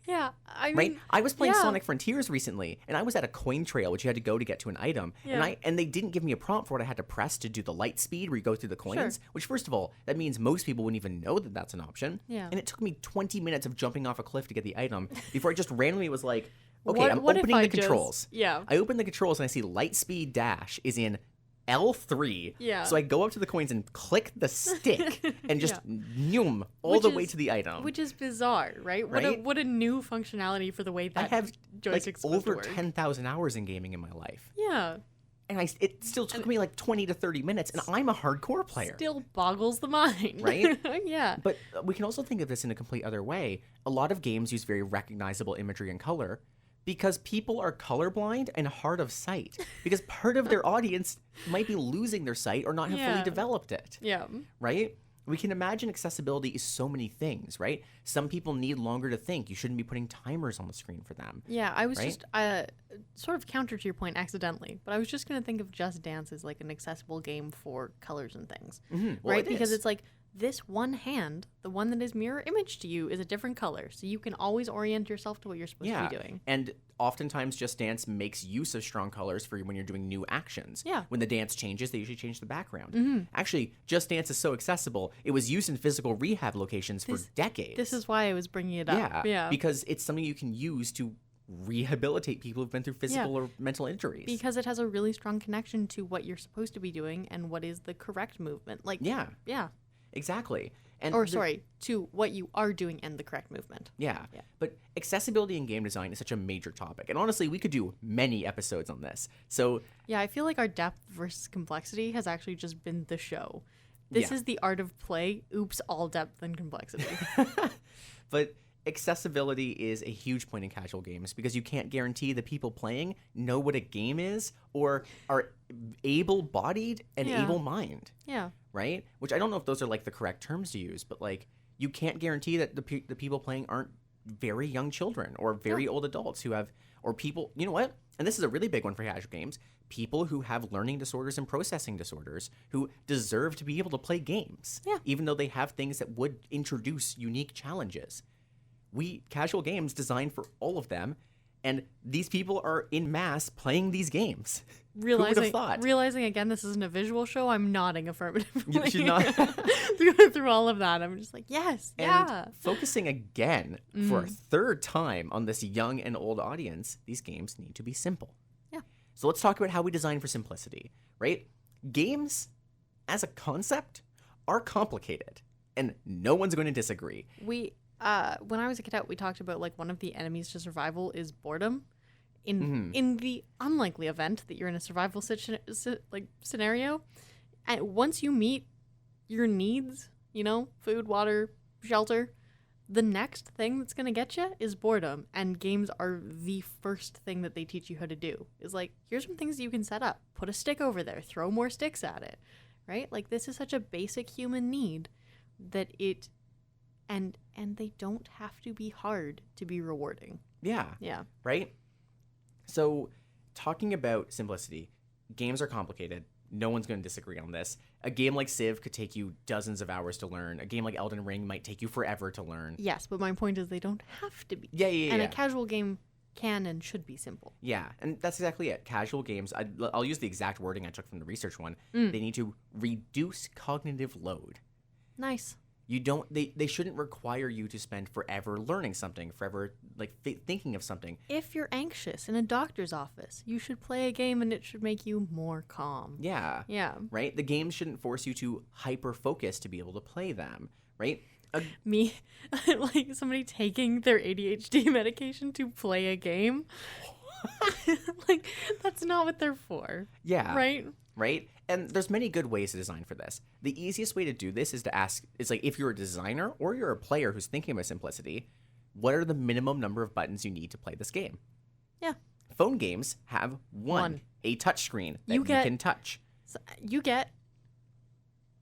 Yeah, I mean, Right? I was playing yeah. Sonic Frontiers recently, and I was at a coin trail, which you had to go to get to an item. Yeah. And they didn't give me a prompt for what I had to press to do the light speed, where you go through the coins. Sure. Which, first of all, that means most people wouldn't even know that that's an option. Yeah. And it took me 20 minutes of jumping off a cliff to get the item before I just randomly was like, okay, What- I'm what if opening I the just- controls. yeah. I open the controls and I see light speed dash is in L3. Yeah. So I go up to the coins and click the stick and just noom all Which the way is- to the item. Which is bizarre, right? Right? What a new functionality for the way I that have joystick's like supposed to over work. 10,000 hours in gaming in my life. Yeah. And it still took me like 20 to 30 minutes, and I'm a hardcore player. Still boggles the mind. Right? Yeah. But we can also think of this in a complete other way. A lot of games use very recognizable imagery and color because people are colorblind and hard of sight. Because part of their audience might be losing their sight or not have fully Yeah. developed it. Yeah. Right? We can imagine accessibility is so many things, right? Some people need longer to think. You shouldn't be putting timers on the screen for them. Yeah, I was Right? just sort of counter to your point accidentally, but I was just going to think of Just Dance as like an accessible game for colors and things. Mhm. Well, Right? it Because is. it's like this one hand, the one that is mirror image to you, is a different color. So you can always orient yourself to what you're supposed to be doing. And oftentimes Just Dance makes use of strong colors for when you're doing new actions. Yeah. When the dance changes, they usually change the background. Mm-hmm. Actually, Just Dance is so accessible, it was used in physical rehab locations for decades. This is why I was bringing it up. Yeah. Because it's something you can use to rehabilitate people who've been through physical or mental injuries. Because it has a really strong connection to what you're supposed to be doing and what is the correct movement. Like, yeah, yeah. exactly. And Or sorry, to what you are doing and the correct movement. Yeah. Yeah. But accessibility in game design is such a major topic. And honestly, we could do many episodes on this. So, Yeah, I feel like our depth versus complexity has actually just been the show. This Yeah. is the art of play. Oops, all depth and complexity. but accessibility is a huge point in casual games because you can't guarantee the people playing know what a game is or are able-bodied and Yeah. able-minded, Yeah. right? Which I don't know if those are like the correct terms to use, but like you can't guarantee that the people playing aren't very young children or very old adults who have, or people, you know what? And this is a really big one for casual games, people who have learning disorders and processing disorders who deserve to be able to play games, Yeah. even though they have things that would introduce unique challenges. We casual games designed for all of them, and these people are in mass playing these games. Who would have thought? Realizing again, this isn't a visual show. I'm nodding affirmatively. She's not. through all of that. I'm just like, yes, And yeah. focusing again for a third time on this young and old audience, these games need to be simple. Yeah. So let's talk about how we design for simplicity, right? Games, as a concept, are complicated, and no one's going to disagree. We when I was a cadet, we talked about like one of the enemies to survival is boredom. In the unlikely event that you're in a survival scenario, and once you meet your needs, you know, food, water, shelter, the next thing that's going to get you is boredom. And games are the first thing that they teach you how to do. Is like, here's some things you can set up. Put a stick over there. Throw more sticks at it. Right? Like, this is such a basic human need that it... And they don't have to be hard to be rewarding. Yeah. Yeah. Right? So, talking about simplicity, games are complicated. No one's going to disagree on this. A game like Civ could take you dozens of hours to learn. A game like Elden Ring might take you forever to learn. Yes, but my point is they don't have to be. Yeah. And a casual game can and should be simple. Yeah, and that's exactly it. Casual games, I'll use the exact wording I took from the research one. They need to reduce cognitive load. Nice. They shouldn't require you to spend forever learning something, forever like thinking of something. If you're anxious in a doctor's office, you should play a game and it should make you more calm. Yeah. Yeah. Right? The games shouldn't force you to hyper focus to be able to play them, right? Me, like somebody taking their ADHD medication to play a game. Like, that's not what they're for. Yeah. Right? Right? And there's many good ways to design for this. The easiest way to do this is to ask, it's like if you're a designer or you're a player who's thinking about simplicity, what are the minimum number of buttons you need to play this game? Yeah. Phone games have one. A touchscreen that you can touch. So you get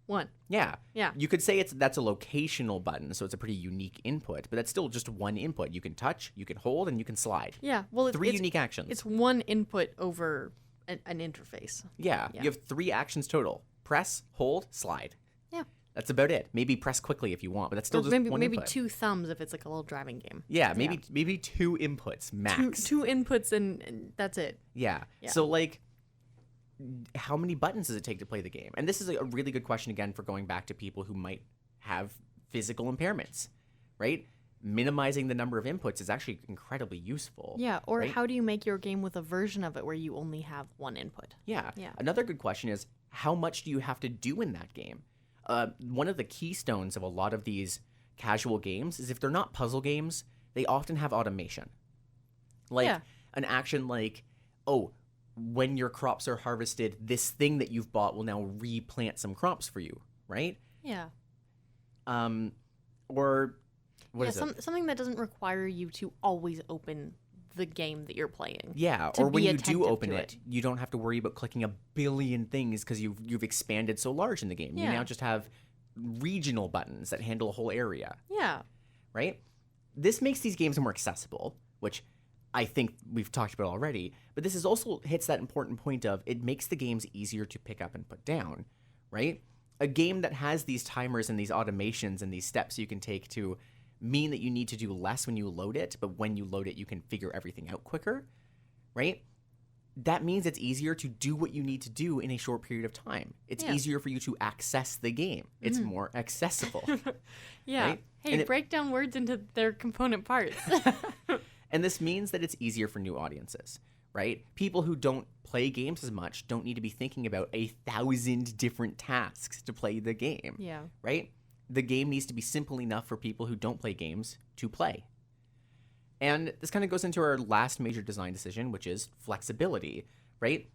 One. Yeah. Yeah. You could say that's a locational button, so it's a pretty unique input, but that's still just one input. You can touch, you can hold, and you can slide. Yeah. Well, Three unique actions. It's one input over an interface. Yeah. Yeah. You have 3 actions total. Press, hold, slide. Yeah. That's about it. Maybe press quickly if you want, but that's still Or just maybe one input. 2 thumbs if it's like a little driving game. Yeah, maybe 2 inputs max. Two inputs and that's it. Yeah. Yeah. So like, how many buttons does it take to play the game? And this is a really good question again for going back to people who might have physical impairments, right? Minimizing the number of inputs is actually incredibly useful. Yeah, or right? how do you make your game with a version of it where you only have one input? Yeah. Yeah. Another good question is, how much do you have to do in that game? One of the keystones of a lot of these casual games is if they're not puzzle games, they often have automation. Like Yeah. an action like, oh, when your crops are harvested, this thing that you've bought will now replant some crops for you, right? Yeah. Or what is it? Something that doesn't require you to always open the game that you're playing. Yeah, to or when be you do attentive open to it, you don't have to worry about clicking a billion things because you've expanded so large in the game. You Yeah. now just have regional buttons that handle a whole area, Yeah. right? This makes these games more accessible, which I think we've talked about already, but this is also hits that important point of it makes the games easier to pick up and put down, right? A game that has these timers and these automations and these steps you can take to mean that you need to do less when you load it, but when you load it, you can figure everything out quicker, right? That means it's easier to do what you need to do in a short period of time. It's Yeah. easier for you to access the game. It's more accessible. Yeah. Right? Hey, And it- break down words into their component parts. And this means that it's easier for new audiences, right? People who don't play games as much don't need to be thinking about 1,000 different tasks to play the game, Yeah. right? The game needs to be simple enough for people who don't play games to play. And this kind of goes into our last major design decision, which is flexibility, right?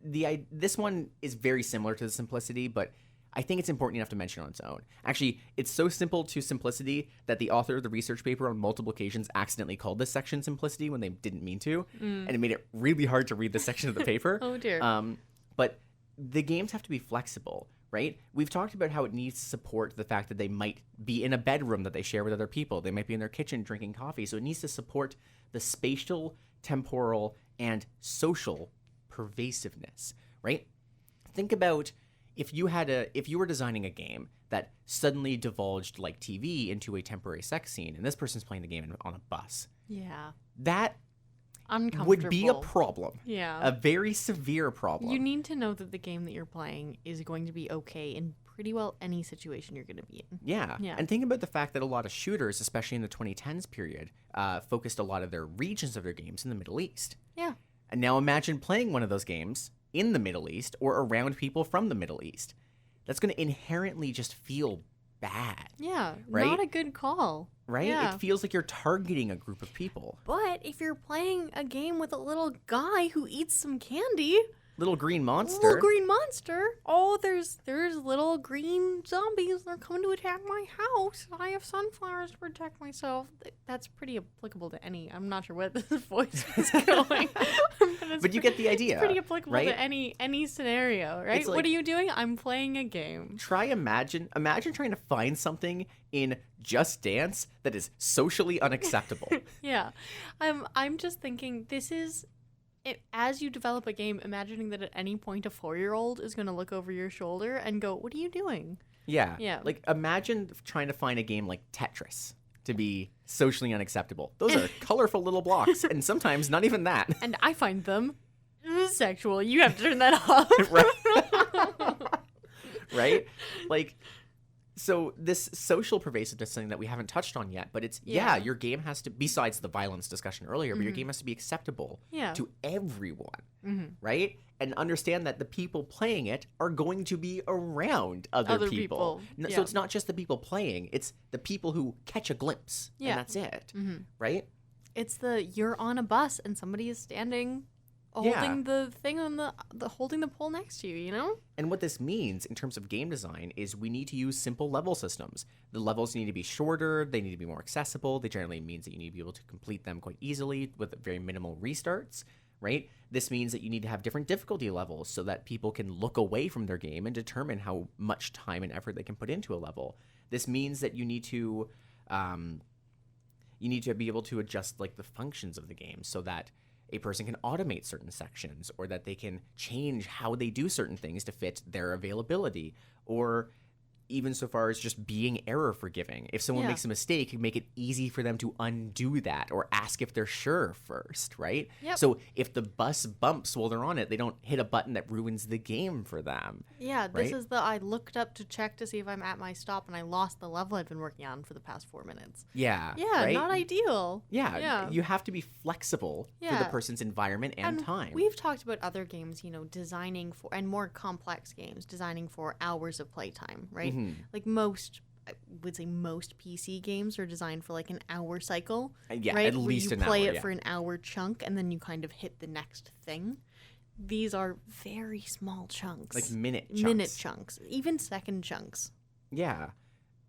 This one is very similar to the simplicity, but I think it's important enough to mention on its own. Actually, it's so simple to simplicity that the author of the research paper on multiple occasions accidentally called this section simplicity when they didn't mean to, and it made it really hard to read this section of the paper. Oh, dear. But the games have to be flexible, right? We've talked about how it needs to support the fact that they might be in a bedroom that they share with other people. They might be in their kitchen drinking coffee. So it needs to support the spatial, temporal, and social pervasiveness, right? Think about if you were designing a game that suddenly divulged like TV into a temporary sex scene, and this person's playing the game on a bus. Yeah. That Uncomfortable. would be a problem. Yeah. A very severe problem. You need to know that the game that you're playing is going to be okay in pretty well any situation you're going to be in. Yeah. Yeah. And think about the fact that a lot of shooters, especially in the 2010s period, focused a lot of their regions of their games in the Middle East. Yeah. And now imagine playing one of those games in the Middle East or around people from the Middle East. That's going to inherently just feel bad, Yeah. Right? Not a good call. right? Yeah. It feels like you're targeting a group of people. But if you're playing a game with a little guy who eats some candy, Little green monster. little green monster, oh, there's little green zombies. They're coming to attack my house. I have sunflowers to protect myself. That's pretty applicable to any. I'm not sure where this voice is going, But you get the idea. It's pretty applicable right? to any scenario, right? It's What like- are you doing? I'm playing a game. Imagine trying to find something in Just Dance that is socially unacceptable. Yeah. I'm just thinking this is it, as you develop a game, imagining that at any point a 4-year-old is going to look over your shoulder and go, "What are you doing?" Yeah. Yeah. Like imagine trying to find a game like Tetris to be socially unacceptable. Those are colorful little blocks, and sometimes not even that. And I find them sexual. You have to turn that off. Right? Like, so this social pervasiveness is something that we haven't touched on yet, but it's, Yeah. your game has to, besides the violence discussion earlier, but your game has to be acceptable Yeah. to everyone, right? And understand that the people playing it are going to be around other people. So yeah. it's not just the people playing, it's the people who catch a glimpse, Yeah. and that's it, right? It's you're on a bus and somebody is standing holding the thing on the holding the pole next to you, you know? And what this means in terms of game design is we need to use simple level systems. The levels need to be shorter, they need to be more accessible. They generally means that you need to be able to complete them quite easily with very minimal restarts, right? This means that you need to have different difficulty levels so that people can look away from their game and determine how much time and effort they can put into a level. This means that you need to be able to adjust like the functions of the game so that a person can automate certain sections, or that they can change how they do certain things to fit their availability, or even so far as just being error forgiving. If someone makes a mistake, you make it easy for them to undo that or ask if they're sure first, right? Yep. So if the bus bumps while they're on it, they don't hit a button that ruins the game for them. Yeah, right? this is I looked up to check to see if I'm at my stop and I lost the level I've been working on for the past 4 minutes. Yeah. Yeah, right? not ideal. Yeah, you have to be flexible for the person's environment and time. We've talked about other games, designing for, and more complex games, designing for hours of playtime, right? Like I would say most PC games are designed for like an hour cycle. Yeah, right? at least an hour. Where you play it for an hour chunk and then you kind of hit the next thing. These are very small chunks. Like minute chunks. Minute chunks, even second chunks. Yeah.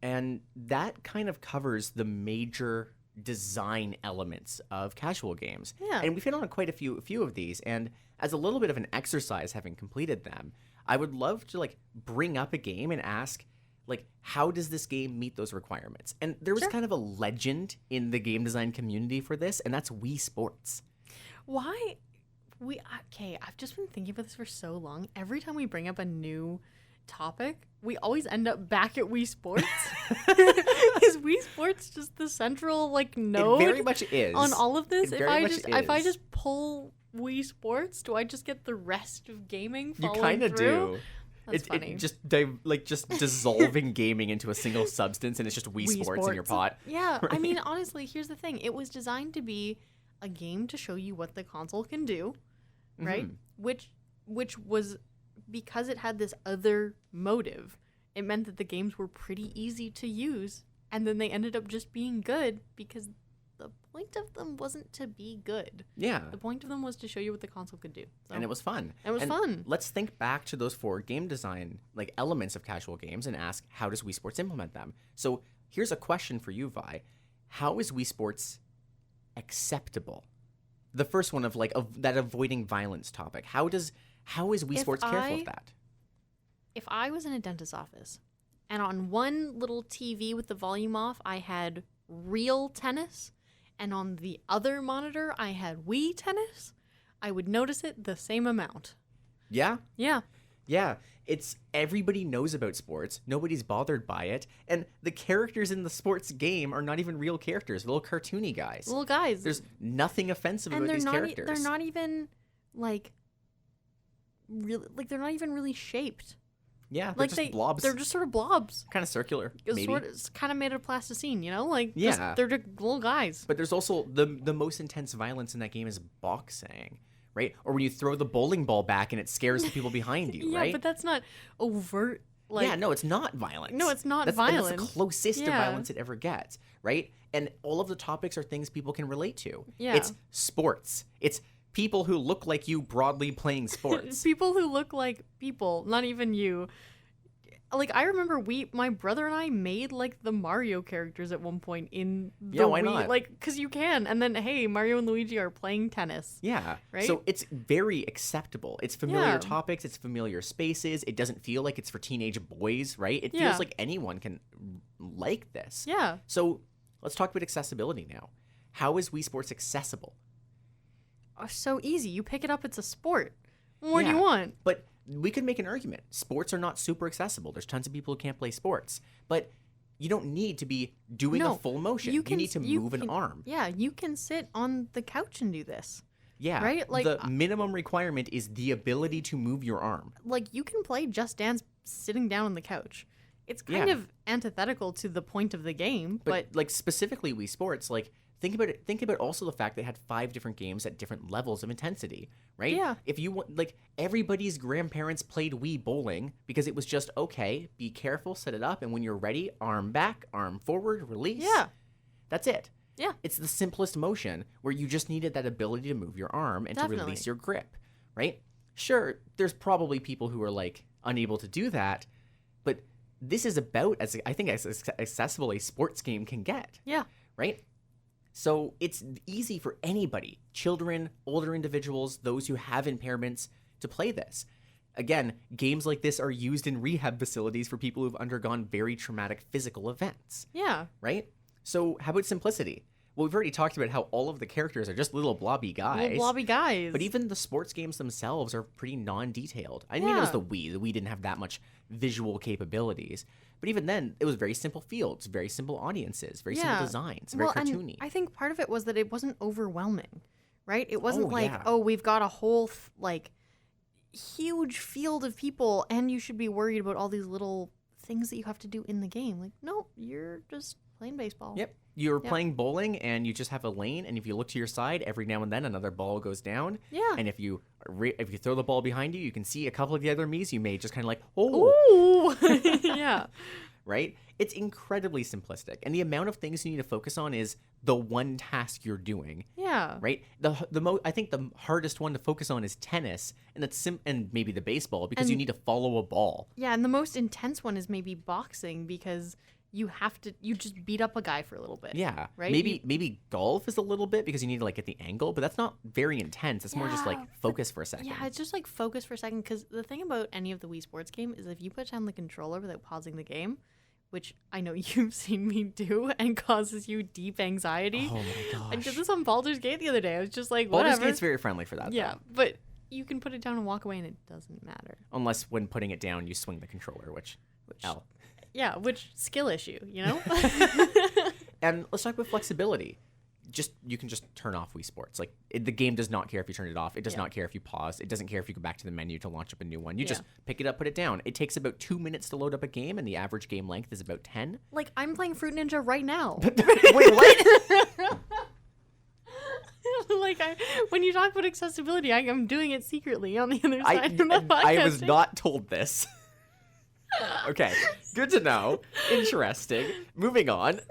And that kind of covers the major design elements of casual games. Yeah. And we've hit on quite a few of these. And as a little bit of an exercise, having completed them, I would love to like bring up a game and ask, like, how does this game meet those requirements? And there was kind of a legend in the game design community for this, and that's Wii Sports. Why? I've just been thinking about this for so long. Every time we bring up a new topic, we always end up back at Wii Sports. Is Wii Sports just the central node? It very much is on all of this. It If I just pull Wii Sports, do I just get the rest of gaming following You kind of do. That's funny. It just dissolving gaming into a single substance, and it's just Wii Sports in your pot. Yeah, right? I mean, honestly, here's the thing: it was designed to be a game to show you what the console can do, right? Which was because it had this other motive. It meant that the games were pretty easy to use, and then they ended up just being good because the point of them wasn't to be good. Yeah. The point of them was to show you what the console could do. So. And it was fun. Fun. Let's think back to those 4 game design elements of casual games and ask, how does Wii Sports implement them? So here's a question for you, Vi. How is Wii Sports acceptable? The first one of that avoiding violence topic. How is Wii Sports careful of that? If I was in a dentist's office and on one little TV with the volume off, I had real tennis, and on the other monitor, I had Wii tennis, I would notice it the same amount. Yeah? Yeah. Yeah. It's everybody knows about sports. Nobody's bothered by it. And the characters in the sports game are not even real characters. Little cartoony guys. Little guys. There's nothing offensive about these characters. They're not even they're not even really shaped. Yeah, they're just blobs. They're just sort of blobs. Kind of circular, maybe. It's kind of made of plasticine, Yeah. they're just little guys. But there's also the most intense violence in that game is boxing, right? Or when you throw the bowling ball back and it scares the people behind you, right? Yeah, but that's not overt. No, it's not violence. No, it's not violence. violence. That's the closest to violence it ever gets, right? And all of the topics are things people can relate to. Yeah. It's sports. It's people who look like you broadly playing sports. People who look like people, not even you. I remember my brother and I made the Mario characters at one point in the why Wii, not? Because you can, and then hey, Mario and Luigi are playing tennis. Yeah, right. So it's very acceptable. It's familiar topics. It's familiar spaces. It doesn't feel like it's for teenage boys, right? It feels like anyone can like this. Yeah. So let's talk about accessibility now. How is Wii Sports accessible? So easy. You pick it up. It's a sport. What do you want? But we could make an argument. Sports are not super accessible. There's tons of people who can't play sports. But you don't need to be doing a full motion. You need to move an arm. Yeah, you can sit on the couch and do this. Yeah. Right? The minimum requirement is the ability to move your arm. You can play Just Dance sitting down on the couch. It's kind of antithetical to the point of the game, but specifically Wii Sports, think about it. Think about also the fact they had 5 different games at different levels of intensity, right? Yeah. If you want, everybody's grandparents played Wii bowling because it was just, okay, be careful, set it up, and when you're ready, arm back, arm forward, release. Yeah. That's it. Yeah. It's the simplest motion where you just needed that ability to move your arm and to release your grip, right? Sure, there's probably people who are unable to do that, but this is about as accessible a sports game can get. Yeah. Right? So it's easy for anybody, children, older individuals, those who have impairments, to play this. Again, games like this are used in rehab facilities for people who've undergone very traumatic physical events, Yeah. right? So how about simplicity? Well, we've already talked about how all of the characters are just little blobby guys. Little blobby guys. But even the sports games themselves are pretty non-detailed. I mean, it was Yeah. the Wii. The Wii didn't have that much visual capabilities. But even then, it was very simple fields, very simple audiences, very simple designs, very and cartoony. I think part of it was that it wasn't overwhelming, right? It wasn't Oh, like, yeah. oh, we've got a whole huge field of people, and you should be worried about all these little things that you have to do in the game. Like, no, you're just playing baseball. Yep. You're playing bowling and you just have a lane, and if you look to your side, every now and then another ball goes down. Yeah. And if you throw the ball behind you, you can see a couple of the other Miis you may just kind of like, oh, Ooh. Yeah. right? It's incredibly simplistic. And the amount of things you need to focus on is the one task you're doing. Yeah. Right? I think the hardest one to focus on is tennis, and and maybe the baseball, because you need to follow a ball. Yeah, and the most intense one is maybe boxing, because you just beat up a guy for a little bit. Yeah. Right? Maybe golf is a little bit because you need to like get the angle, but that's not very intense. It's more just like Yeah, focus for a second. Yeah, it's just like focus for a second, because the thing about any of the Wii Sports game is if you put down the controller without pausing the game, which I know you've seen me do and causes you deep anxiety. Oh my gosh. I did this on Baldur's Gate the other day. I was just like, Baldur's whatever. Gate's very friendly for that. Yeah, Though. but you can put it down and walk away and it doesn't matter. Unless when putting it down, you swing the controller, which L. Yeah, which skill issue, you know? And let's talk about flexibility. You can just turn off Wii Sports. Like the game does not care if you turn it off. It does not care if you pause. It doesn't care if you go back to the menu to launch up a new one. You just pick it up, put it down. It takes about 2 minutes to load up a game, and the average game length is about 10. Like, I'm playing Fruit Ninja right now. Wait, what? Like, when you talk about accessibility, I'm doing it secretly on the other side of the podcast. I was not told this. Okay, good to know. Interesting. Moving on.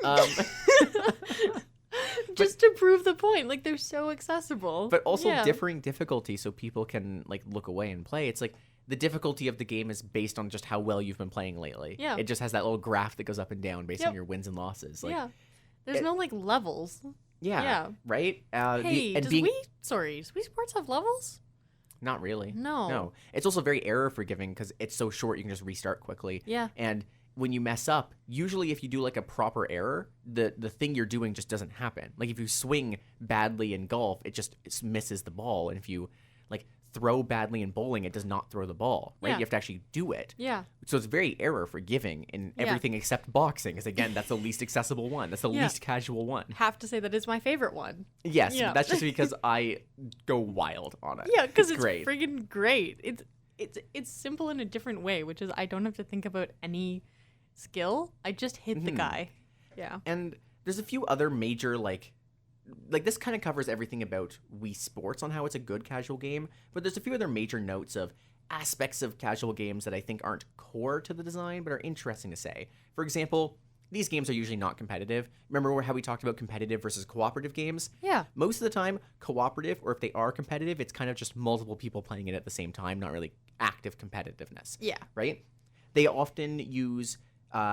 Just to prove the point, like, they're so accessible. But also Yeah. differing difficulty so people can like look away and play. It's like the difficulty of the game is based on just how well you've been playing lately. Yeah. It just has that little graph that goes up and down based on your wins and losses. Like, Yeah. There's no, like, levels. Yeah. Yeah. Right? Hey, does Wii Sports have levels? Not really. No. No. It's also very error forgiving because it's so short you can just restart quickly. Yeah. And when you mess up, usually if you do like a proper error, the thing you're doing just doesn't happen. Like if you swing badly in golf, it misses the ball. And if you like throw badly in bowling, it does not throw the ball, right? Yeah. You have to actually do it. Yeah. So it's very error forgiving in everything except boxing, because again, that's the least accessible one. That's the least casual one. Have to say that is my favorite one. Yes, Yeah. but that's just because I go wild on it. Yeah, because it's great. friggin' great. It's simple in a different way, which is I don't have to think about any skill. I just hit the guy. Yeah. And there's a few other major like this kind of covers everything about Wii Sports on how it's a good casual game, but there's a few other major notes of aspects of casual games that I think aren't core to the design but are interesting to say. For example, these games are usually not competitive. Remember how we talked about competitive versus cooperative games? Yeah. Most of the time, cooperative, or if they are competitive, it's kind of just multiple people playing it at the same time, not really active competitiveness. Yeah. Right? They often use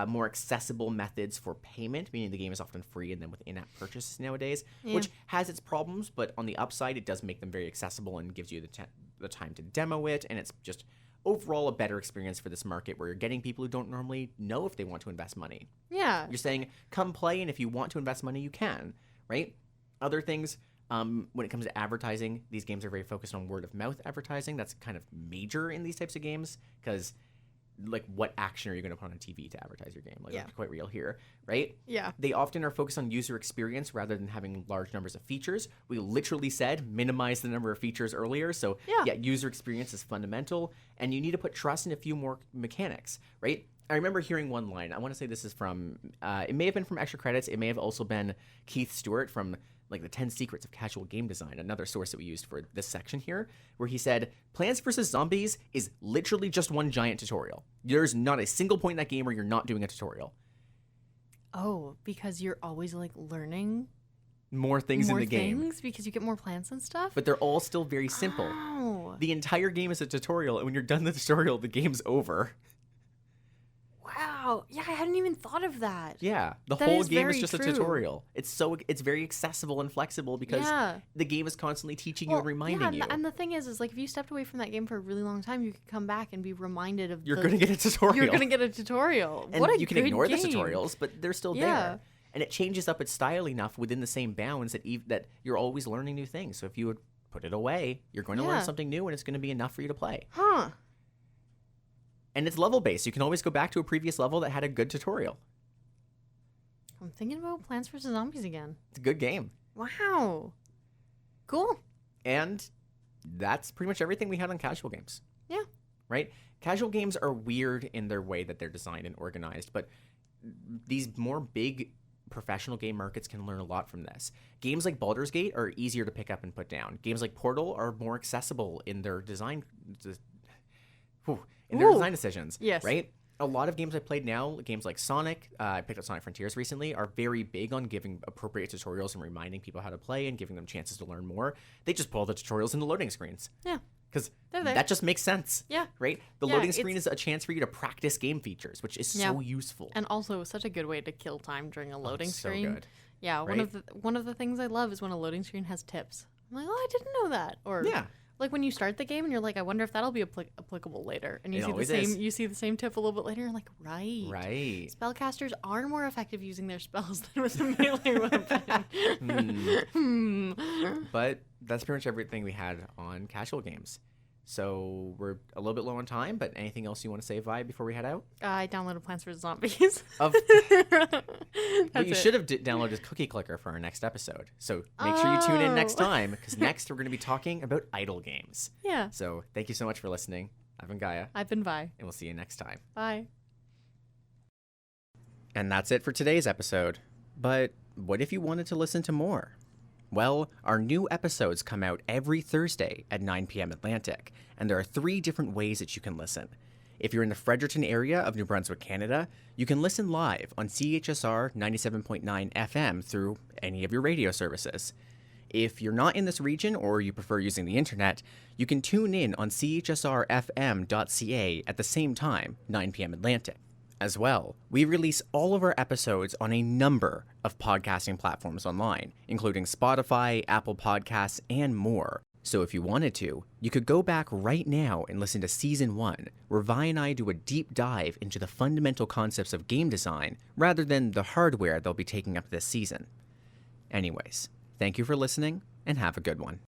more accessible methods for payment, meaning the game is often free and then with in-app purchases nowadays, which has its problems, but on the upside, it does make them very accessible and gives you the time to demo it, and it's just overall a better experience for this market where you're getting people who don't normally know if they want to invest money. Yeah. You're saying, come play, and if you want to invest money, you can, right? Other things, when it comes to advertising, these games are very focused on word-of-mouth advertising. That's kind of major in these types of games, because like what action are you going to put on TV to advertise your game? Like that's quite real here, right? Yeah. They often are focused on user experience rather than having large numbers of features. We literally said minimize the number of features earlier. So yeah, user experience is fundamental, and you need to put trust in a few more mechanics, right? I remember hearing one line. I want to say this is from, it may have been from Extra Credits. It may have also been Keith Stewart from like the 10 Secrets of Casual Game Design, another source that we used for this section here, where he said, Plants vs. Zombies is literally just one giant tutorial. There's not a single point in that game where you're not doing a tutorial. Oh, because you're always like learning More things in the game. because you get more plants and stuff? But they're all still very simple. Oh. The entire game is a tutorial, and when you're done the tutorial, the game's over. Wow. Wow. Yeah, I hadn't even thought of that. Yeah, the That whole is game is very just true. a tutorial. It's very accessible and flexible because Yeah. the game is constantly teaching you and reminding you. And the thing is like if you stepped away from that game for a really long time, you could come back and be reminded of You're gonna get a tutorial. You're gonna get a tutorial. And what a you can good ignore game. the tutorials, but they're still Yeah. there. And it changes up its style enough within the same bounds that you're always learning new things. So if you would put it away, you're going to learn Yeah. something new, and it's going to be enough for you to play. Huh. And it's level based. You can always go back to a previous level that had a good tutorial. I'm thinking about Plants vs Zombies again. It's a good game. Wow. Cool. And that's pretty much everything we had on casual games. Yeah. Right? Casual games are weird in their way that they're designed and organized, but these more big professional game markets can learn a lot from this. Games like Baldur's Gate are easier to pick up and put down. Games like Portal are more accessible in their design design decisions. Yes. Right? A lot of games I played now, games like Sonic, I picked up Sonic Frontiers recently, are very big on giving appropriate tutorials and reminding people how to play and giving them chances to learn more. They just pull the tutorials into loading screens. Yeah. Because They're there. that just makes sense. Yeah. Right? The Yeah, loading screen is a chance for you to practice game features, which is so useful. And also such a good way to kill time during a loading so screen. good. Yeah, Right? one of the things I love is when a loading screen has tips. I'm like, oh, I didn't know that. Or Yeah. like when you start the game and you're like, I wonder if that'll be applicable later. And you It see the always same is. you see the same tip a little bit later. You're like, right. Right. Spellcasters are more effective using their spells than with a melee weapon. But that's pretty much everything we had on casual games. So we're a little bit low on time, but anything else you want to say, Vi, before we head out? I downloaded Plants vs Zombies. But That's you it. should have downloaded Cookie Clicker for our next episode. So make sure you tune in next Oh. time, because next we're going to be talking about idle games. Yeah. So thank you so much for listening. I've been Gaia, I've been Vi. and we'll see you next time. Bye. And that's it for today's episode. But what if you wanted to listen to more? Well, our new episodes come out every Thursday at 9 p.m. Atlantic, and there are 3 different ways that you can listen. If you're in the Fredericton area of New Brunswick, Canada, you can listen live on CHSR 97.9 FM through any of your radio services. If you're not in this region or you prefer using the internet, you can tune in on chsrfm.ca at the same time, 9 p.m. Atlantic. As well, we release all of our episodes on a number of podcasting platforms online, including Spotify, Apple Podcasts, and more. So if you wanted to, you could go back right now and listen to Season 1, where Vi and I do a deep dive into the fundamental concepts of game design, rather than the hardware they'll be taking up this season. Anyways, thank you for listening, and have a good one.